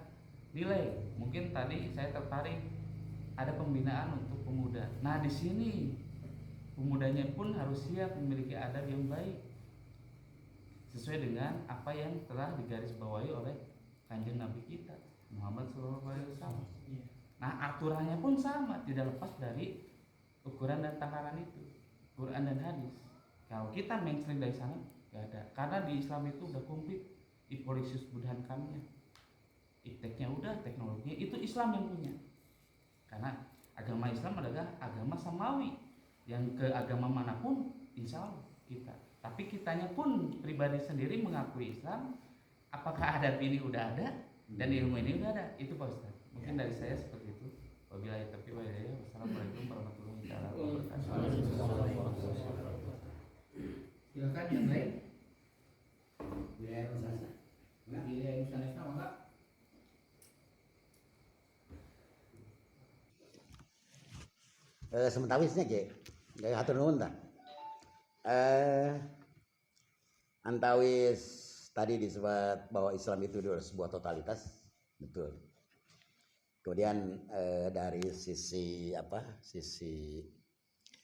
nilai. Mungkin tadi saya tertarik ada pembinaan untuk pemuda. Nah, di sini pemudanya pun harus siap memiliki adab yang baik sesuai dengan apa yang telah digarisbawahi oleh Kanjeng Nabi kita Muhammad SAW. Nah, aturannya pun sama, tidak lepas dari ukuran dan takaran itu, Quran dan hadis. Kalau kita mainstream dari sana nggak ada, karena di Islam itu udah komplit, ipolisius budhan kaminya, ipteknya udah, teknologinya itu Islam yang punya. Karena agama Islam adalah agama samawi yang ke agama manapun insya Allah kita. Tapi kitanya pun pribadi sendiri mengakui Islam. Apakah adab ini udah ada dan ilmu ini udah ada? Itu Pak Ustaz. Mungkin dari saya seperti itu. Wabillahi taufiq wal hidayah. Wassalamualaikum warahmatullahi wabarakatuh. Silakan yang lain. Wilayah Nusantara. Wilayah Nusantara enggak? Sementawisnya ke dari hatur nuhun ta. Antawis tadi disebut bahwa Islam itu adalah sebuah totalitas, betul. Kemudian dari sisi sisi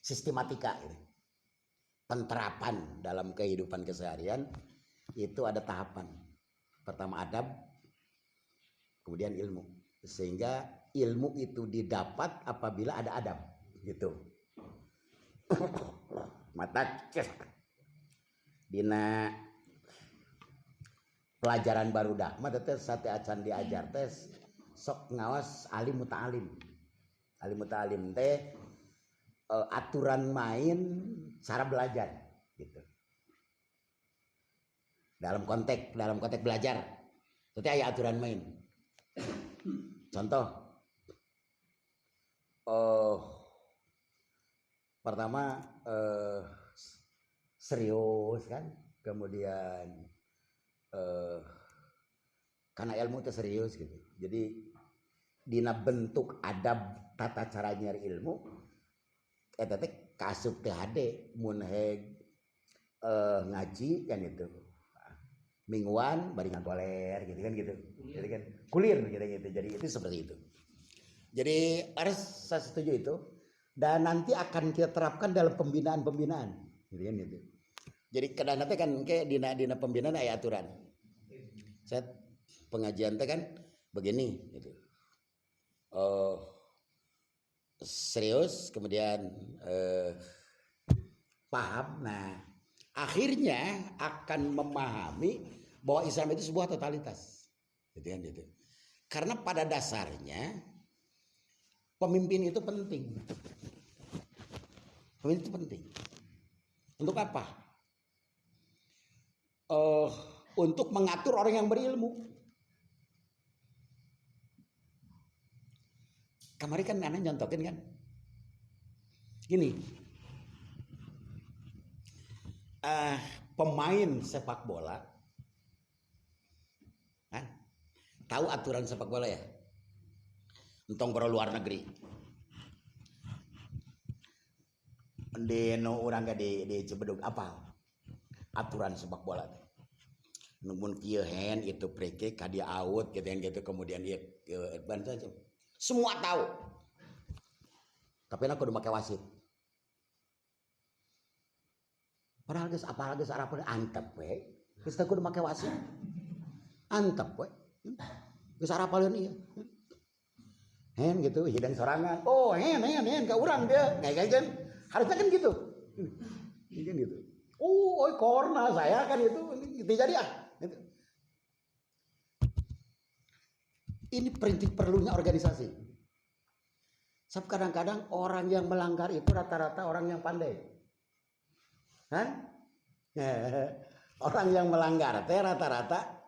sistematika ini, penerapan dalam kehidupan keseharian itu ada tahapan. Pertama adab, kemudian ilmu. Sehingga ilmu itu didapat apabila ada adab. Gitu. mata dina pelajaran barudak mah teh sate acan diajar tes sok ngawas alim muta'alim teh aturan main cara belajar gitu dalam konteks belajar itu aya aturan main contoh pertama serius kan kemudian karena ilmu itu serius gitu jadi dina bentuk adab tata cara nyari ilmu eta teh kasub teh hade mun ngaji kan itu mingguan baringan toler gitu kan gitu jadi kan kulir gitu jadi itu seperti itu jadi harus saya setuju itu dan nanti akan kita terapkan dalam pembinaan gitu kan gitu jadi kadang nanti kan kayak dina pembinaan ada aturan saya pengajian teh kan begini gitu serius kemudian paham nah akhirnya akan memahami bahwa Islam itu sebuah totalitas gitu kan gitu karena pada dasarnya pemimpin itu penting untuk apa untuk mengatur orang yang berilmu kemarin kan anak nyontokin kan gini pemain sepak bola kan tahu aturan sepak bola ya entong baru luar negeri deno orang gak di Cibedug apa aturan sepak bola namun kieu hand itu preke ka dia out gitu kemudian dia bantu aja semua tahu tapi aku udah pakai wasit padahal geus apal geus arapna antep we geus teu kudu make wasit antep we geus arapaleun ieu hen gitu hidang sorangan oh hen ka urang dia kayak kan harusnya kan gitu kan gitu oh korna saya kan itu jadi gitu. Ini prinsip perlunya organisasi sebab kadang-kadang orang yang melanggar itu rata-rata orang yang pandai kan orang yang melanggar teh rata-rata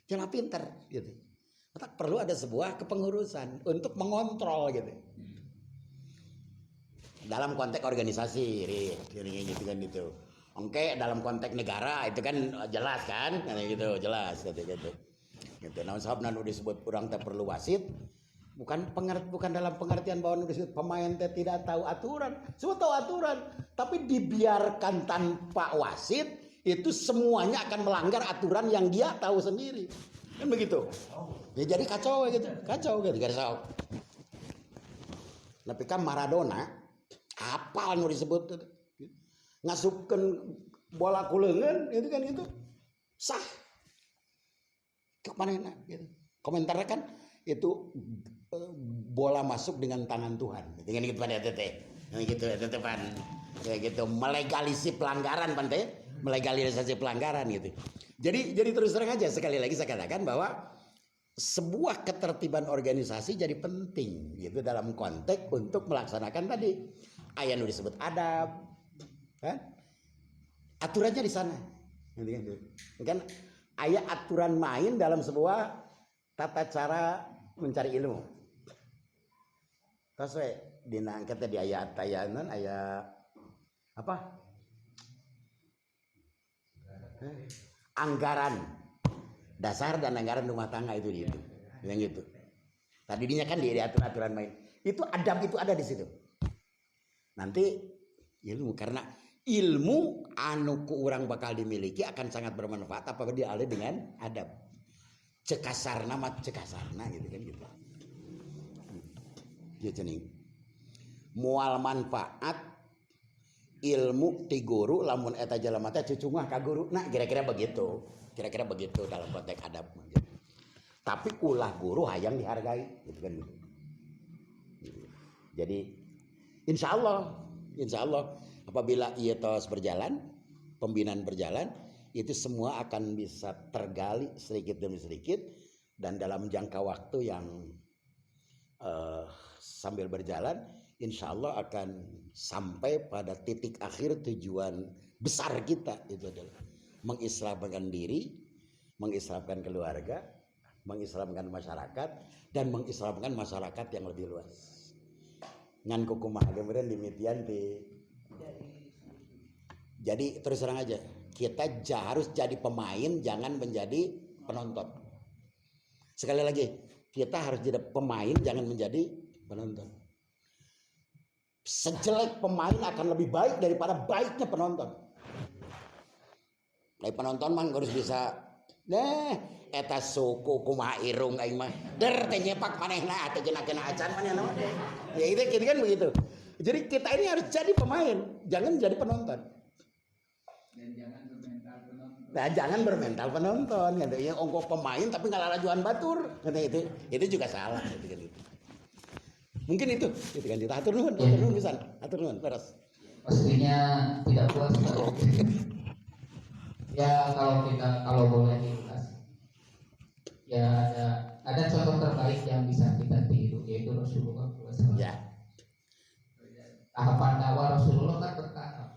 jangan pinter gitu maka perlu ada sebuah kepengurusan untuk mengontrol gitu dalam konteks organisasi gitu kan gitu oke dalam konteks negara itu kan jelas kan gitu jelas gitu namun sababna nu disebut urang teh perlu wasit bukan dalam pengertian bahwa nu disebut pemain teh tidak tahu aturan semua tahu aturan tapi dibiarkan tanpa wasit itu semuanya akan melanggar aturan yang dia tahu sendiri kan begitu ya jadi kacau gitu tapi kan Maradona apa nu disebut ngasupkeun bola kuleungeun itu kan gitu sah kemanana gitu komentarnya kan itu bola masuk dengan tangan Tuhan dengan gitu pada teteh gitu pan kayak gitu melegalisasi pelanggaran gitu jadi terus terang aja sekali lagi saya katakan bahwa sebuah ketertiban organisasi jadi penting gitu dalam konteks untuk melaksanakan tadi aya nu disebut adab kan aturannya di sana kan aya aturan main dalam sebuah tata cara mencari ilmu terus dina angkat di ayat aya apa anggaran dasar dan anggaran rumah tangga itu gitu yang gitu tadinya kan di aturan main itu adab itu ada di situ nanti ilmu karena ilmu anu ku urang bakal dimiliki akan sangat bermanfaat apabila dialih dengan adab cekasarna gitu kan gitu ya cening mual manfaat ilmu ti guru lamun eta jelema teh cucungah ka guru nah kira-kira begitu dalam konteks adab gitu. Tapi ulah guru hayang dihargai gitu kan gitu. Jadi insya Allah Apabila ia terus berjalan, pembinaan berjalan, itu semua akan bisa tergali sedikit demi sedikit, dan dalam jangka waktu yang sambil berjalan, insya Allah akan sampai pada titik akhir tujuan besar kita, itu adalah mengislamkan diri, mengislamkan keluarga, mengislamkan masyarakat, dan mengislamkan masyarakat yang lebih luas. Ngan kukumaha kemudian dimitian di. Jadi terus terang aja, kita harus jadi pemain, jangan menjadi penonton. Sekali lagi, kita harus jadi pemain, jangan menjadi penonton. Sejelek pemain akan lebih baik daripada baiknya penonton. Nah, penonton mah harus bisa, eta suku kumaha irung aing mah. Der teh nyepak manehna teh kena acan manehna. Ya itu kan begitu. Jadi kita ini harus jadi pemain, jangan jadi penonton. Dan jangan bermental penonton. Nah, jangan bermental penonton, gitu. Ya ongkos pemain tapi ngalalajuan batur, gitu. Itu juga salah, gitu kan itu. Mungkin itu kan kita atur nuhun pisan, atur nuhun terus. Pastinya tidak puas. Ya kalau boleh diulas, ya ada contoh terbaik yang bisa kita tiru, yaitu Rasulullah SAW. Ya. Tahapan dakwah Rasulullah kan bertahap.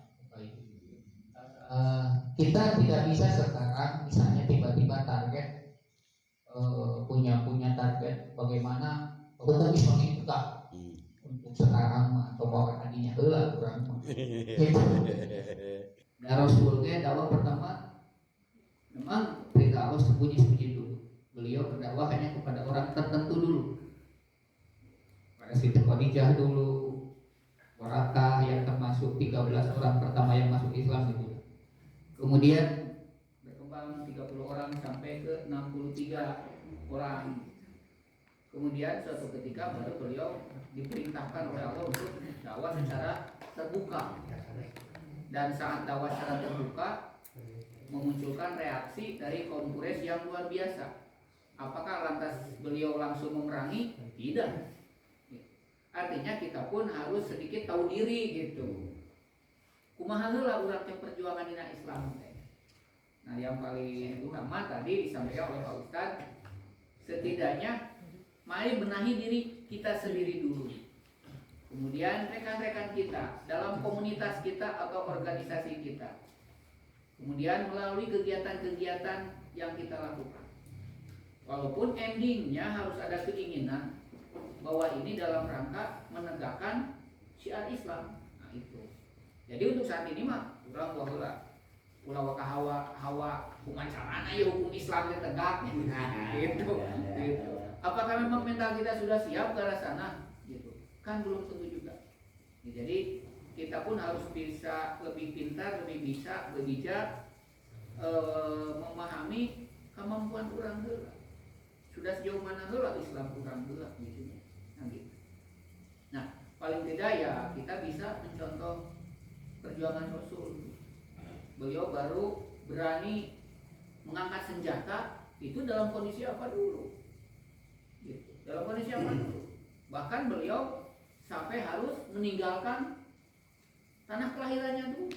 Kita tidak bisa sekarang misalnya tiba-tiba target punya target bagaimana hukum Islam itu tegak untuk sekarang atau bahwa tadinya kurang. Dan Rasulullah dakwah pertama memang perintah Allah sembunyi dulu. Beliau berdakwah hanya kepada orang tertentu dulu. Pada Siti Khadijah dulu, Warakah yang termasuk 13 orang pertama yang masuk Islam itu. Kemudian berkembang 30 orang sampai ke 63 orang. Kemudian suatu ketika baru beliau diperintahkan oleh Allah untuk dakwah secara terbuka. Dan saat dakwah secara terbuka memunculkan reaksi dari kaum Quraisy yang luar biasa. Apakah lantas beliau langsung memerangi? Tidak. Artinya kita pun harus sedikit tahu diri gitu. Kumaha heula urang teh perjuangan dina Islam teh. Nah, yang paling utama tadi disampaikan oleh Pak Ustadz, setidaknya mari benahi diri kita sendiri dulu. Kemudian rekan-rekan kita dalam komunitas kita atau organisasi kita. Kemudian melalui kegiatan-kegiatan yang kita lakukan. Walaupun endingnya harus ada keinginan bahwa ini dalam rangka menegakkan syiar Islam. Nah, itu. Jadi untuk saat ini mah urang baheula ulah ka hawa kumaha carana ya hukum Islam tegak gitu. Apakah memang mental kita sudah siap ke arah sana gitu? Kan belum tentu juga. Jadi kita pun harus bisa lebih pintar, lebih bisa, lebih bijak memahami kemampuan urang heula. Sudah sejauh mana heula Islam urang heula gitu. Nah, paling tidak ya kita bisa mencontoh perjuangan Rasul. Beliau baru berani mengangkat senjata itu dalam kondisi apa dulu? Gitu. Dalam kondisi apa dulu? Bahkan beliau sampai harus meninggalkan tanah kelahirannya dulu.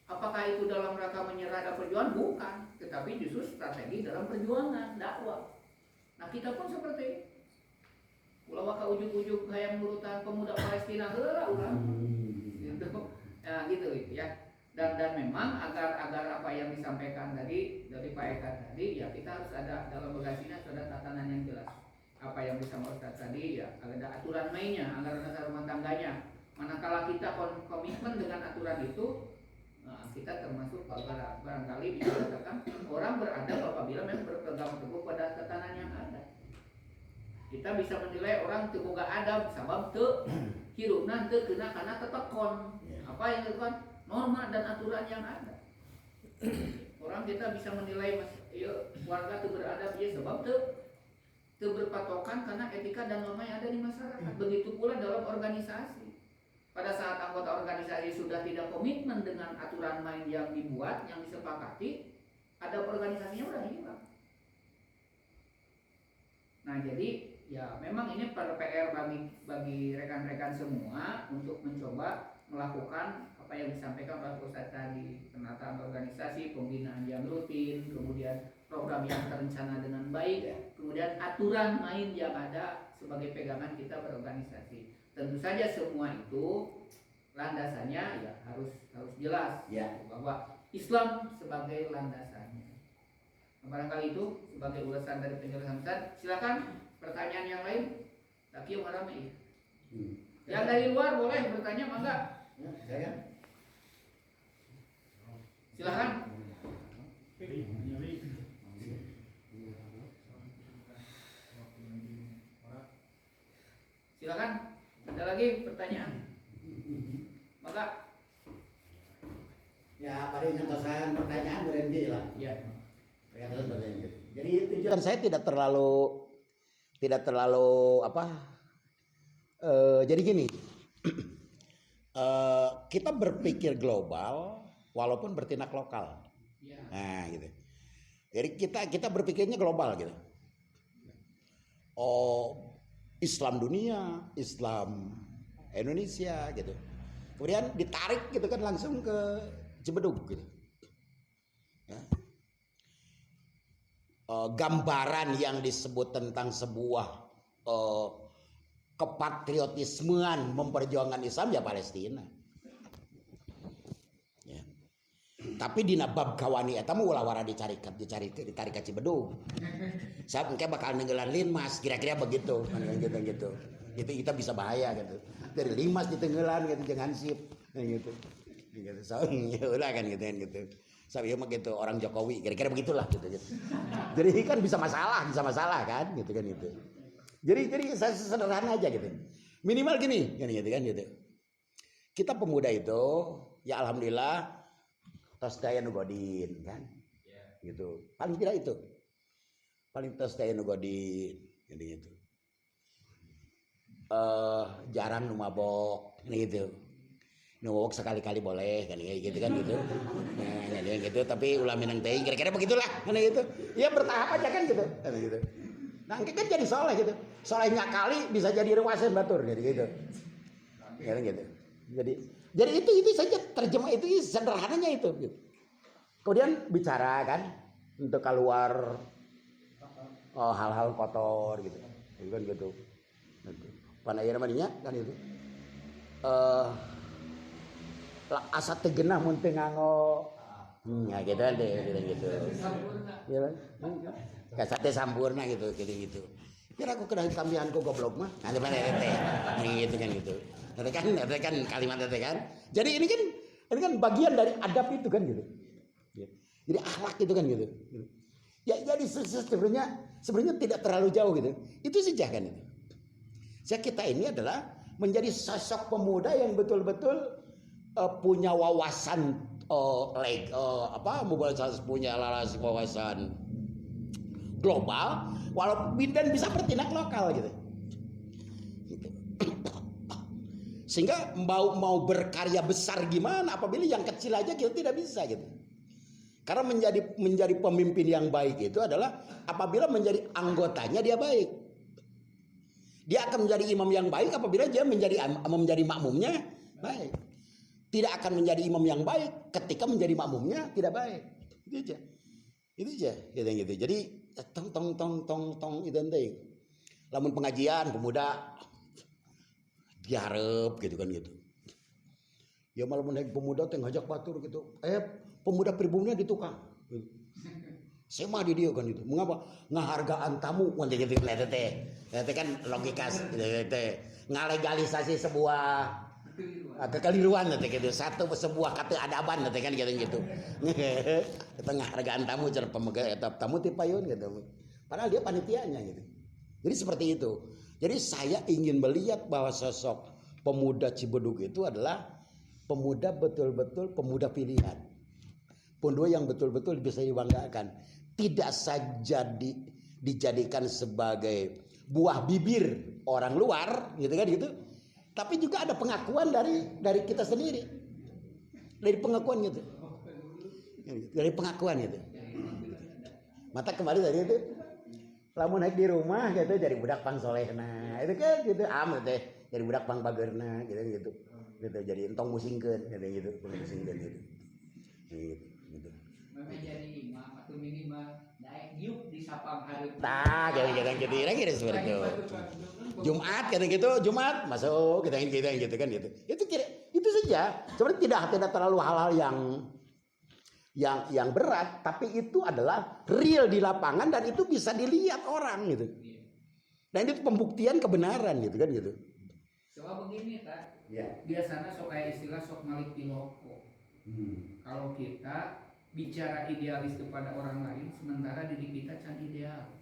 Apakah itu dalam rangka menyerah dan perjuangan? Bukan, tetapi justru strategi dalam perjuangan dakwah. Nah, kita pun seperti itu. Ulah ka ujug-ujug hayang nurutan pemuda Palestina heula urang. Gitu. Ya, gitu ya. Dan memang agar apa yang disampaikan tadi dari Pak Eka tadi ya kita harus ada dalam bagasinya ada tatanan yang jelas. Apa yang disampaikan Ustaz tadi ya ada aturan mainnya, anggaran dasar rumah tangganya. Manakala kita komitmen dengan aturan itu, nah, kita termasuk barangkali bisa dikatakan orang beradab apabila memang berpegang teguh pada tatanan yang ada. Kita bisa menilai orang teu boga adab sabab teu hirupna teu kena kana tetekon. Apa yang dilakukan? Norma dan aturan yang ada. Orang kita bisa menilai warga teu beradab ya sebab teu berpatokan karena etika dan norma yang ada di masyarakat. Begitu pula dalam organisasi. Pada saat anggota organisasi sudah tidak komitmen dengan aturan main yang dibuat, yang disepakati, adab organisasinya udah hilang. Nah, jadi ya memang ini PR bagi rekan-rekan semua untuk mencoba melakukan apa apa yang disampaikan oleh Ustaz tadi, penataan organisasi, pembinaan yang rutin, kemudian program yang terencana dengan baik, kemudian aturan main yang ada sebagai pegangan kita berorganisasi. Tentu saja semua itu landasannya ya harus jelas Ya. bahwa Islam sebagai landasannya. Nah, barangkali itu sebagai ulasan dari penjelasan Ustaz. Silakan pertanyaan yang lain. Laki yang ramai. Yang dari luar boleh bertanya, mangga. Saya. Silakan. Silakan. Ada lagi pertanyaan? Mangga. Ya, paling nyentuhan pertanyaan berhenti lah. Ya. Jadi tujuan saya tidak terlalu apa? Jadi gini, kita berpikir global walaupun bertindak lokal. Ya. Nah, gitu. Jadi kita berpikirnya global gitu. Oh, Islam dunia, Islam Indonesia gitu. Kemudian ditarik gitu kan langsung ke Cibedug gitu. Ya. Gambaran yang disebut tentang sebuah kepatriotismean memperjuangkan Islam ya Palestina. Ya. Tapi di bab kawani eta mah ulah ditarik ke Cibedug. Saya mungkin bakal nenggelan Linmas kira-kira begitu gitu. Itu kita bisa bahaya gitu. Dari Linmas ditenggelan gitu jangan sip gitu. Gitu. Ya ulah kan gitu. Saya mah gitu orang Jokowi kira-kira begitulah gitu. Jadi kan bisa masalah kan gitu kan itu. Jadi saya sederhana aja gitu. Minimal gini kan gitu. Kita pemuda itu ya alhamdulillah tos daya nugodin kan. Gitu. Paling tidak itu. Paling tos daya nugodin gitu. Jarang nu mabok gitu. Nuwok sekali-kali boleh kan gitu kan gitu. Nah, gitu tapi ulah minang teh kira-kira begitulah kan gitu. Ya bertahap aja kan gitu. Kan gitu. Nah, kan jadi soleh gitu. Solehnya kali bisa jadi rewasen batur gitu. Ya gitu. Jadi itu saja terjemah itu sederhananya itu gitu. Kemudian bicara kan untuk keluar hal-hal kotor gitu. Kan gitu. Panaya namanya kan itu. Asa tegenah mun teu nganggo ya gitu gitu. Ya kan? Kasa teh sampurna gitu. Kira aku kena kambihanku goblok mah. Nah, mana teh. Gitu kan gitu. Itu kan kalimat itu kan. Jadi ini kan bagian dari adab itu kan gitu. Jadi akhlak itu kan gitu. Ya jadi sebenarnya tidak terlalu jauh gitu. Itu saja kan itu. Kita ini adalah menjadi sosok pemuda yang betul-betul punya wawasan punya wawasan global walaupun dan bisa bertindak lokal gitu. Sehingga mau berkarya besar gimana apabila yang kecil aja kita tidak bisa gitu. Karena menjadi pemimpin yang baik itu adalah apabila menjadi anggotanya dia baik. Dia akan menjadi imam yang baik apabila dia menjadi makmumnya baik. Tidak akan menjadi imam yang baik ketika menjadi makmumnya tidak baik. Itu aja. Gitu. Jadi tong itu ente. Lamun pengajian pemuda diharap gitu kan gitu. Ya malah menaik pemuda teh ngajak batur gitu. Pemuda pribumnya di tukang. Saya mah di dia kan itu. Mengapa? Ngahargaan tamu nanti gitu teh. Itu kan logika teh. Ngalegalisasi sebuah kekeliruan nanti gitu. Sebuah keadaban nanti kan gitu. Kita ngahargaan tamu cara pemegang tamu tipayun gitu. Padahal dia panitianya gitu. Jadi seperti itu. Jadi saya ingin melihat bahwa sosok pemuda Cibedug itu adalah pemuda betul-betul pemuda pilihan. Pemuda yang betul-betul bisa dibanggakan. Tidak saja dijadikan sebagai buah bibir orang luar gitu kan gitu. Tapi juga ada pengakuan dari kita sendiri. Dari pengakuan gitu. Dari pengakuan gitu. Mata kembali tadi itu lamun naik di rumah gitu jadi budak pang solehna. Itu kan gitu amat deh. Jadi budak pang bagerna gitu. gitu. Jadi entong musingkeun gitu musingkeun gitu. Gitu. Memang jadi imam atau minimal naik yuk di sapang hari. Nah, gitu seperti itu. Jumat gitu, Jumat masuk gitu kan gitu. Itu saja. Sebenarnya tidak terlalu hal-hal yang berat, tapi itu adalah real di lapangan dan itu bisa dilihat orang gitu. Dan itu pembuktian kebenaran gitu kan gitu. Soal begini kan, Ya. biasanya sok kayak istilah sok malik piloko. Kalau kita bicara idealis kepada orang lain, sementara diri kita can ideal.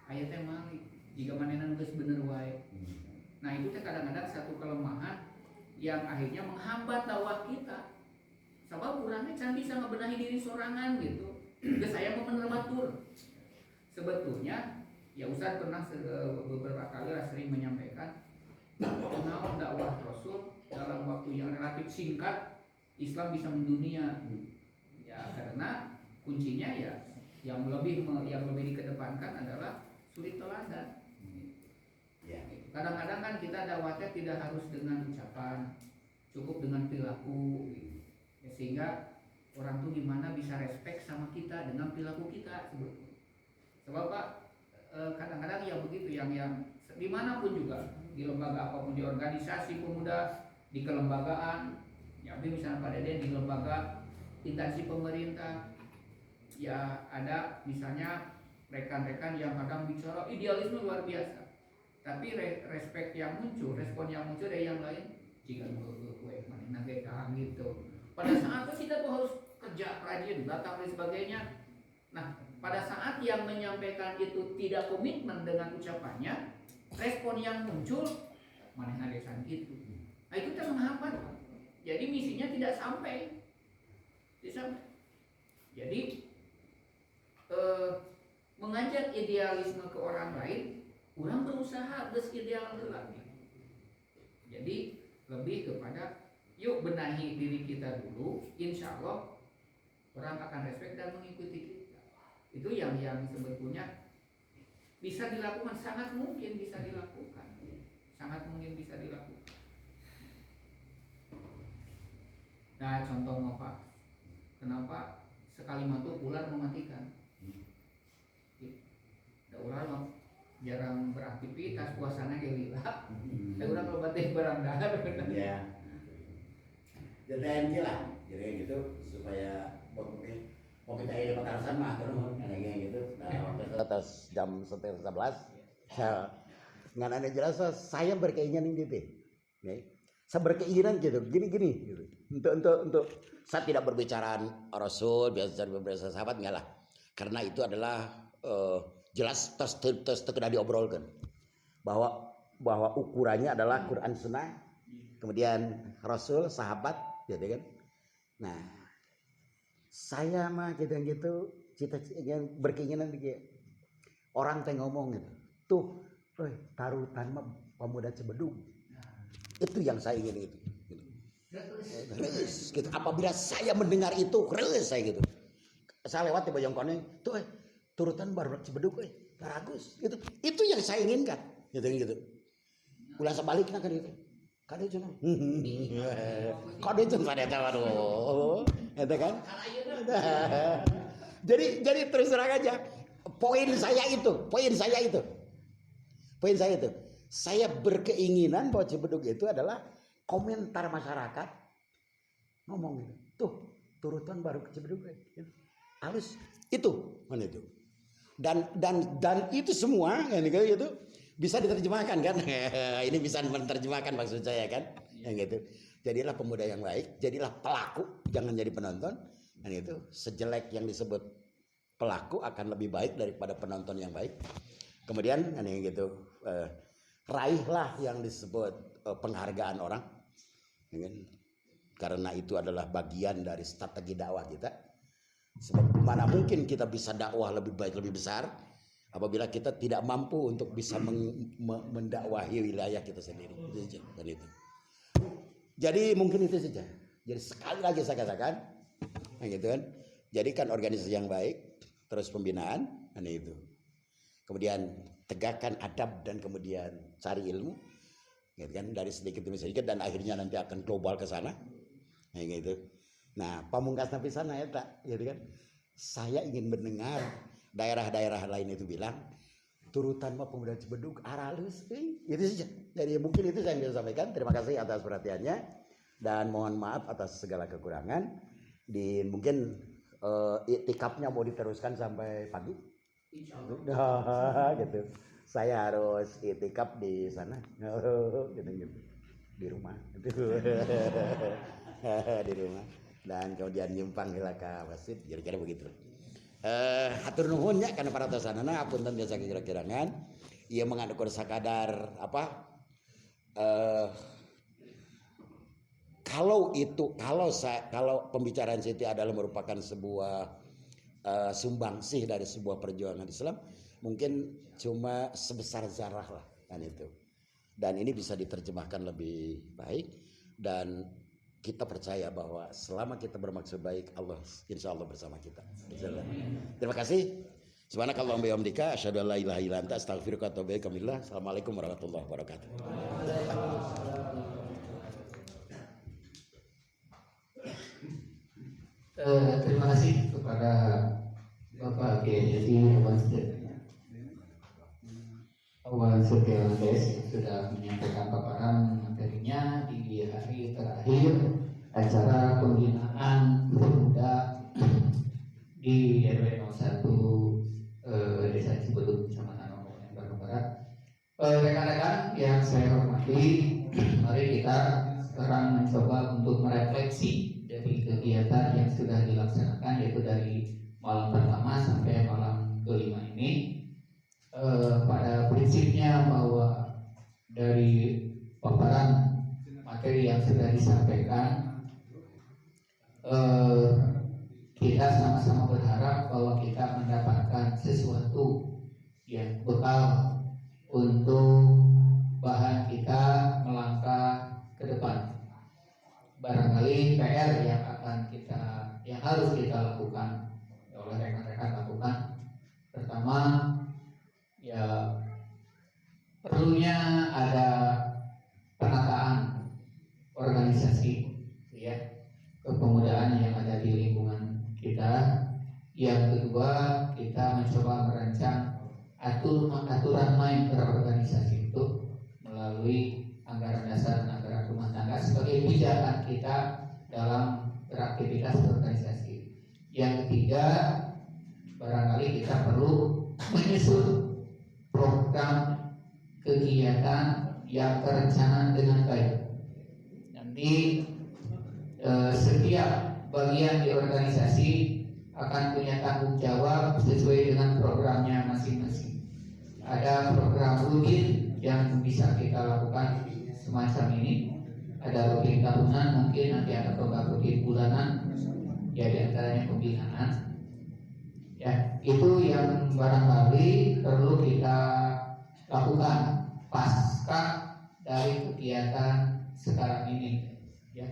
Ayatnya malik, jika manehna geus bener wae. Nah itu teh kadang-kadang satu kelemahan yang akhirnya menghambat dakwah kita. Sebab kurangnya can bisa ngebenahi diri sorangan gitu. Geus saya mau menerima tur. Sebetulnya ya Ustaz pernah beberapa kali sering menyampaikan kenal dakwah Rasul dalam waktu yang relatif singkat Islam bisa mendunia. Ya karena kuncinya ya yang lebih dikedepankan adalah suri teladan. Kadang-kadang kan kita dakwahnya tidak harus dengan ucapan, cukup dengan perilaku gitu. Ya, sehingga orang tuh gimana bisa respect sama kita dengan perilaku kita sebetulnya. Sebab Pak kadang-kadang ya begitu yang dimanapun juga di lembaga apapun, di organisasi pemuda, di kelembagaan, ya misalnya Pak Deden di lembaga instansi pemerintah, ya ada misalnya rekan-rekan yang kadang bicara idealisme luar biasa, tapi respect yang muncul, respon yang muncul dari yang lain jika gue mana gitu. Pada saat itu kita tuh harus kerja rajin, datang dan sebagainya. Nah, pada saat yang menyampaikan itu tidak komitmen dengan ucapannya, respon yang muncul mana ngadesan gitu. Nah itu kan menghambat. Jadi misinya tidak sampai. Jadi mengajak idealisme ke orang lain, orang berusaha berideal lagi. Jadi lebih kepada yuk benahi diri kita dulu, insya Allah orang akan respect dan mengikuti kita. Itu yang sebetulnya bisa dilakukan, sangat mungkin bisa dilakukan, Nah contoh apa? Kenapa sekali mantu ular mematikan? Ada ular jarang beraktivitas, puasanya gila. Ada ular berarti barang dahar. Ya. Jadi lah, jadi gitu supaya kita ini pekarasan mah terus kayak gitu. Nah, atas jam 11 saya nggak jelas saya berkeinginan gitu. Saya berkeinginan gitu, gini gitu. Untuk saya tidak berbicara Rasul, biasa berbicara sahabat enggak lah. Karena itu adalah jelas terus kena diobrolkan bahwa ukurannya adalah Quran Sunnah, kemudian Rasul, sahabat, gitu kan. Nah, saya mah gitu cita-cita berkeinginan gitu. Orang teh ngomong gitu. Tuh, tarutan mah pemuda Cibedung. Itu yang saya ingin gitu. Gitu. Apabila saya mendengar itu, saya gitu. Saya lewat di Bojongkoneng, tuh turutan baru Cibedung bagus gitu. Itu yang saya inginkan, gitu. Ulah sebaliknya kan itu. Kade cuma. Kade cuma ada waduh. Itu kan? Jadi terus terang aja. Poin saya itu. Saya berkeinginan bahwa Cibedug itu adalah komentar masyarakat ngomong gitu. Tuh, turutan baru ke Cibedug. Halus itu, mana itu. Dan itu semua kan itu bisa diterjemahkan kan. Ini bisa menerjemahkan maksud saya kan. Yang gitu. Jadilah pemuda yang baik, jadilah pelaku, jangan jadi penonton. Dan itu sejelek yang disebut pelaku akan lebih baik daripada penonton yang baik. Kemudian kan yang gitu. Raihlah yang disebut penghargaan orang, karena itu adalah bagian dari strategi dakwah kita. Sebab mana mungkin kita bisa dakwah lebih baik, lebih besar apabila kita tidak mampu untuk bisa mendakwahi wilayah kita sendiri. Itu. Jadi mungkin itu saja. Jadi sekali lagi saya katakan, gitu kan. Jadikan organisasi yang baik, terus pembinaan, itu. Kemudian tegakkan adab dan kemudian cari ilmu, gitu kan, dari sedikit demi sedikit dan akhirnya nanti akan global ke sana, gitu. Nah, pamungkas nabi sana ya tak, gitu kan. Saya ingin mendengar daerah-daerah lain itu bilang turutan mah pemuda Cibedug aralus, itu saja. Jadi mungkin itu saya bisa sampaikan. Terima kasih atas perhatiannya dan mohon maaf atas segala kekurangan. Mungkin iktikafnya mau diteruskan sampai pagi. Gitu. Saya harus iktikaf di sana, gitu. Di rumah, di rumah. Dan kemudian nyimpang hila ka masjid, kira-kira begitu. Hatur nuhunnya karena para tasanana apunten biasa kira-kirangan. Ia mengadakan sakadar apa? Kalau pembicaraan Siti adalah merupakan sebuah sumbangsih dari sebuah perjuangan Islam, mungkin cuma sebesar zarah lah kan itu. Dan ini bisa diterjemahkan lebih baik dan kita percaya bahwa selama kita bermaksud baik, Allah insya Allah bersama kita. Terima kasih. Subhanakallahumma wa bihamdika asyhadu an la ilaha illa anta astaghfiruka wa atubu ilaik. Assalamualaikum warahmatullahi wabarakatuh. Terima kasih kepada Bapak Kiai Haji Awan Setiawandes yang sudah menyampaikan paparan materinya di hari terakhir acara pembinaan pemuda di RW 01 Desa Cibedug, Kecamatan Omongan, Bandung Barat. Rekan-rekan yang saya hormati, mari kita sekarang mencoba untuk merefleksi dari kegiatan yang sudah dilaksanakan, yaitu dari malam pertama sampai malam kelima ini. Pada prinsipnya bahwa dari paparan materi yang sudah disampaikan, kita sama-sama berharap bahwa kita mendapatkan sesuatu yang bekal untuk bahan kita melangkah ke depan. Barangkali PR yang harus kita lakukan oleh rekan-rekan lakukan. Pertama, ya perlunya ada penataan organisasi ya kepemudaan yang ada di lingkungan kita. Yang kedua, kita mencoba merancang aturan main berorganisasi itu melalui anggaran dasar dan anggaran rumah tangga sebagai pijakan kita dalam beraktivitas organisasi. Yang ketiga, barangkali kita perlu menyusun program kegiatan yang terencana dengan baik. Nanti setiap bagian di organisasi akan punya tanggung jawab sesuai dengan programnya masing-masing. Ada program rutin yang bisa kita lakukan semacam ini. Ada rutin tahunan, mungkin nanti ada program rutin bulanan, ya diantaranya pembinaan. Ya, itu yang barangkali perlu kita lakukan pasca dari kegiatan sekarang ini. Ya,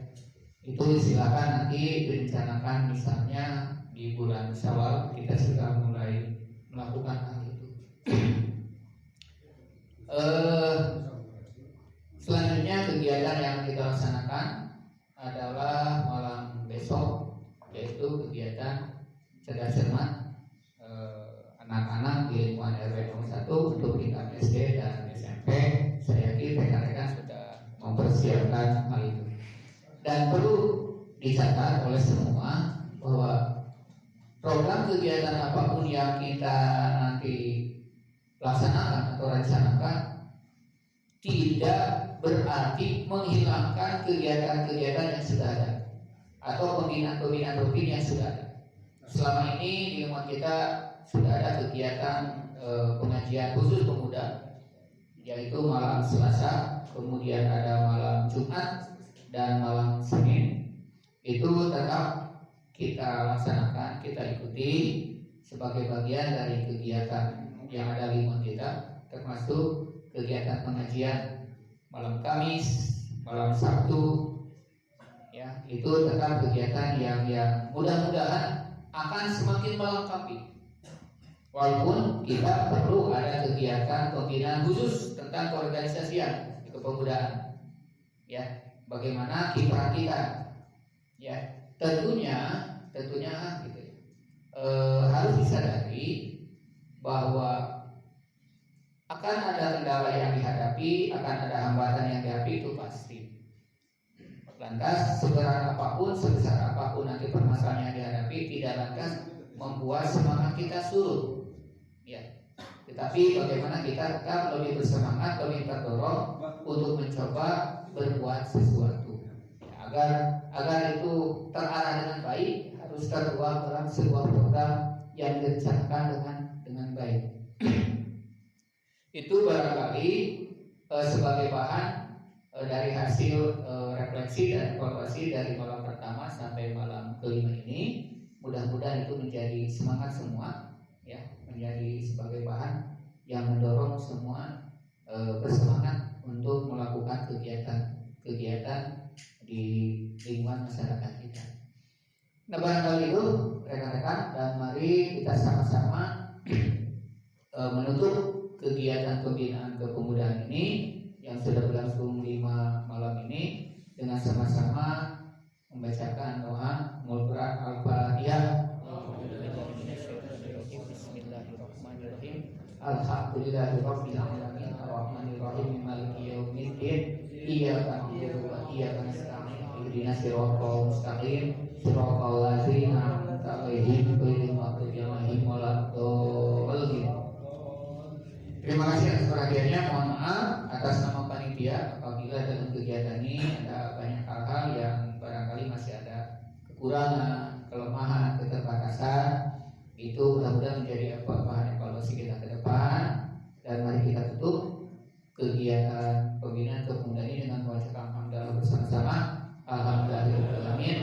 itu silakan nanti direncanakan, misalnya di bulan Syawal kita sudah mulai melakukan hal itu. Selanjutnya kegiatan yang kita laksanakan adalah malam besok, yaitu kegiatan cerdas cermat anak-anak di lingkungan RW 01 untuk tingkat SD dan SMP. Saya yakin rekan-rekan sudah mempersiapkan hal itu. Dan perlu dicatat oleh semua bahwa program kegiatan apapun yang kita nanti laksanakan atau rencanakan tidak berarti menghilangkan kegiatan-kegiatan yang sudah ada atau pembinaan-pembinaan rutin yang sudah ada. Selama ini di lingkungan kita sudah ada kegiatan pengajian khusus pemuda, yaitu malam Selasa, kemudian ada malam Jumat dan malam Senin. Itu tetap kita laksanakan, kita ikuti sebagai bagian dari kegiatan yang ada di lingkungan kita, termasuk kegiatan pengajian malam Kamis, malam Sabtu. Ya, itu tetap kegiatan yang mudah-mudahan akan semakin melengkapi. Walaupun kita perlu ada kegiatan pembinaan khusus tentang keorganisasian, kepemudaan. Ya, bagaimana kiprah kita? Ya, tentunya gitu ya, harus disadari bahwa akan ada kendala yang dihadapi, akan ada hambatan yang dihadapi, itu pasti. Lantas seberat apapun, sebesar apapun nanti permasalahan yang dihadapi, tidak lantas membuat semangat kita surut. Ya. Tetapi bagaimana kita tetap lebih bersemangat, lebih terdorong untuk mencoba berbuat sesuatu. Ya, agar itu terarah dengan baik, harus tertuang dalam sebuah program yang direncanakan dengan baik. Itu barangkali sebagai bahan dari hasil refleksi dan evaluasi dari malam pertama sampai malam kelima ini. Mudah-mudahan itu menjadi semangat semua, ya, menjadi sebagai bahan yang mendorong semua bersemangat untuk melakukan kegiatan di lingkungan masyarakat kita. Nah, barangkali itu rekan-rekan, dan mari kita sama-sama menutup kegiatan pembinaan kepemudaan ini yang sudah berlangsung 5 malam ini dengan sama-sama membacakan doa Al-Quran Al-Fatihah. Bismillahirrahmanirrahim. Alhamdulillahirabbil alamin arrahmanirrahim maliki yaumiddin iyyaka na'budu wa iyyaka nasta'in ihdinas siratal mustaqim siratal ladzina an'amta 'alaihim ghairil maghdubi 'alaihim waladdallin. Terima kasih atas perhatiannya. Mohon maaf atas nama panitia apabila dalam kegiatan ini ada banyak hal-hal yang barangkali masih ada kekurangan, kelemahan, keterbatasan. Itu mudah-mudahan menjadi bahan evaluasi kita ke depan. Dan mari kita tutup kegiatan pembinaan kepemudaan ini dengan membaca alhamdulillah bersama-sama. Alhamdulillahirobbilalamin.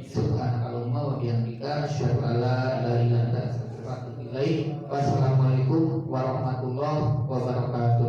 Subhanakallahumma wa bihamdika asyhadu an la ilaha illa anta astaghfiruka wa atubu ilaik. Wassalamualaikum warahmatullahi wabarakatuh.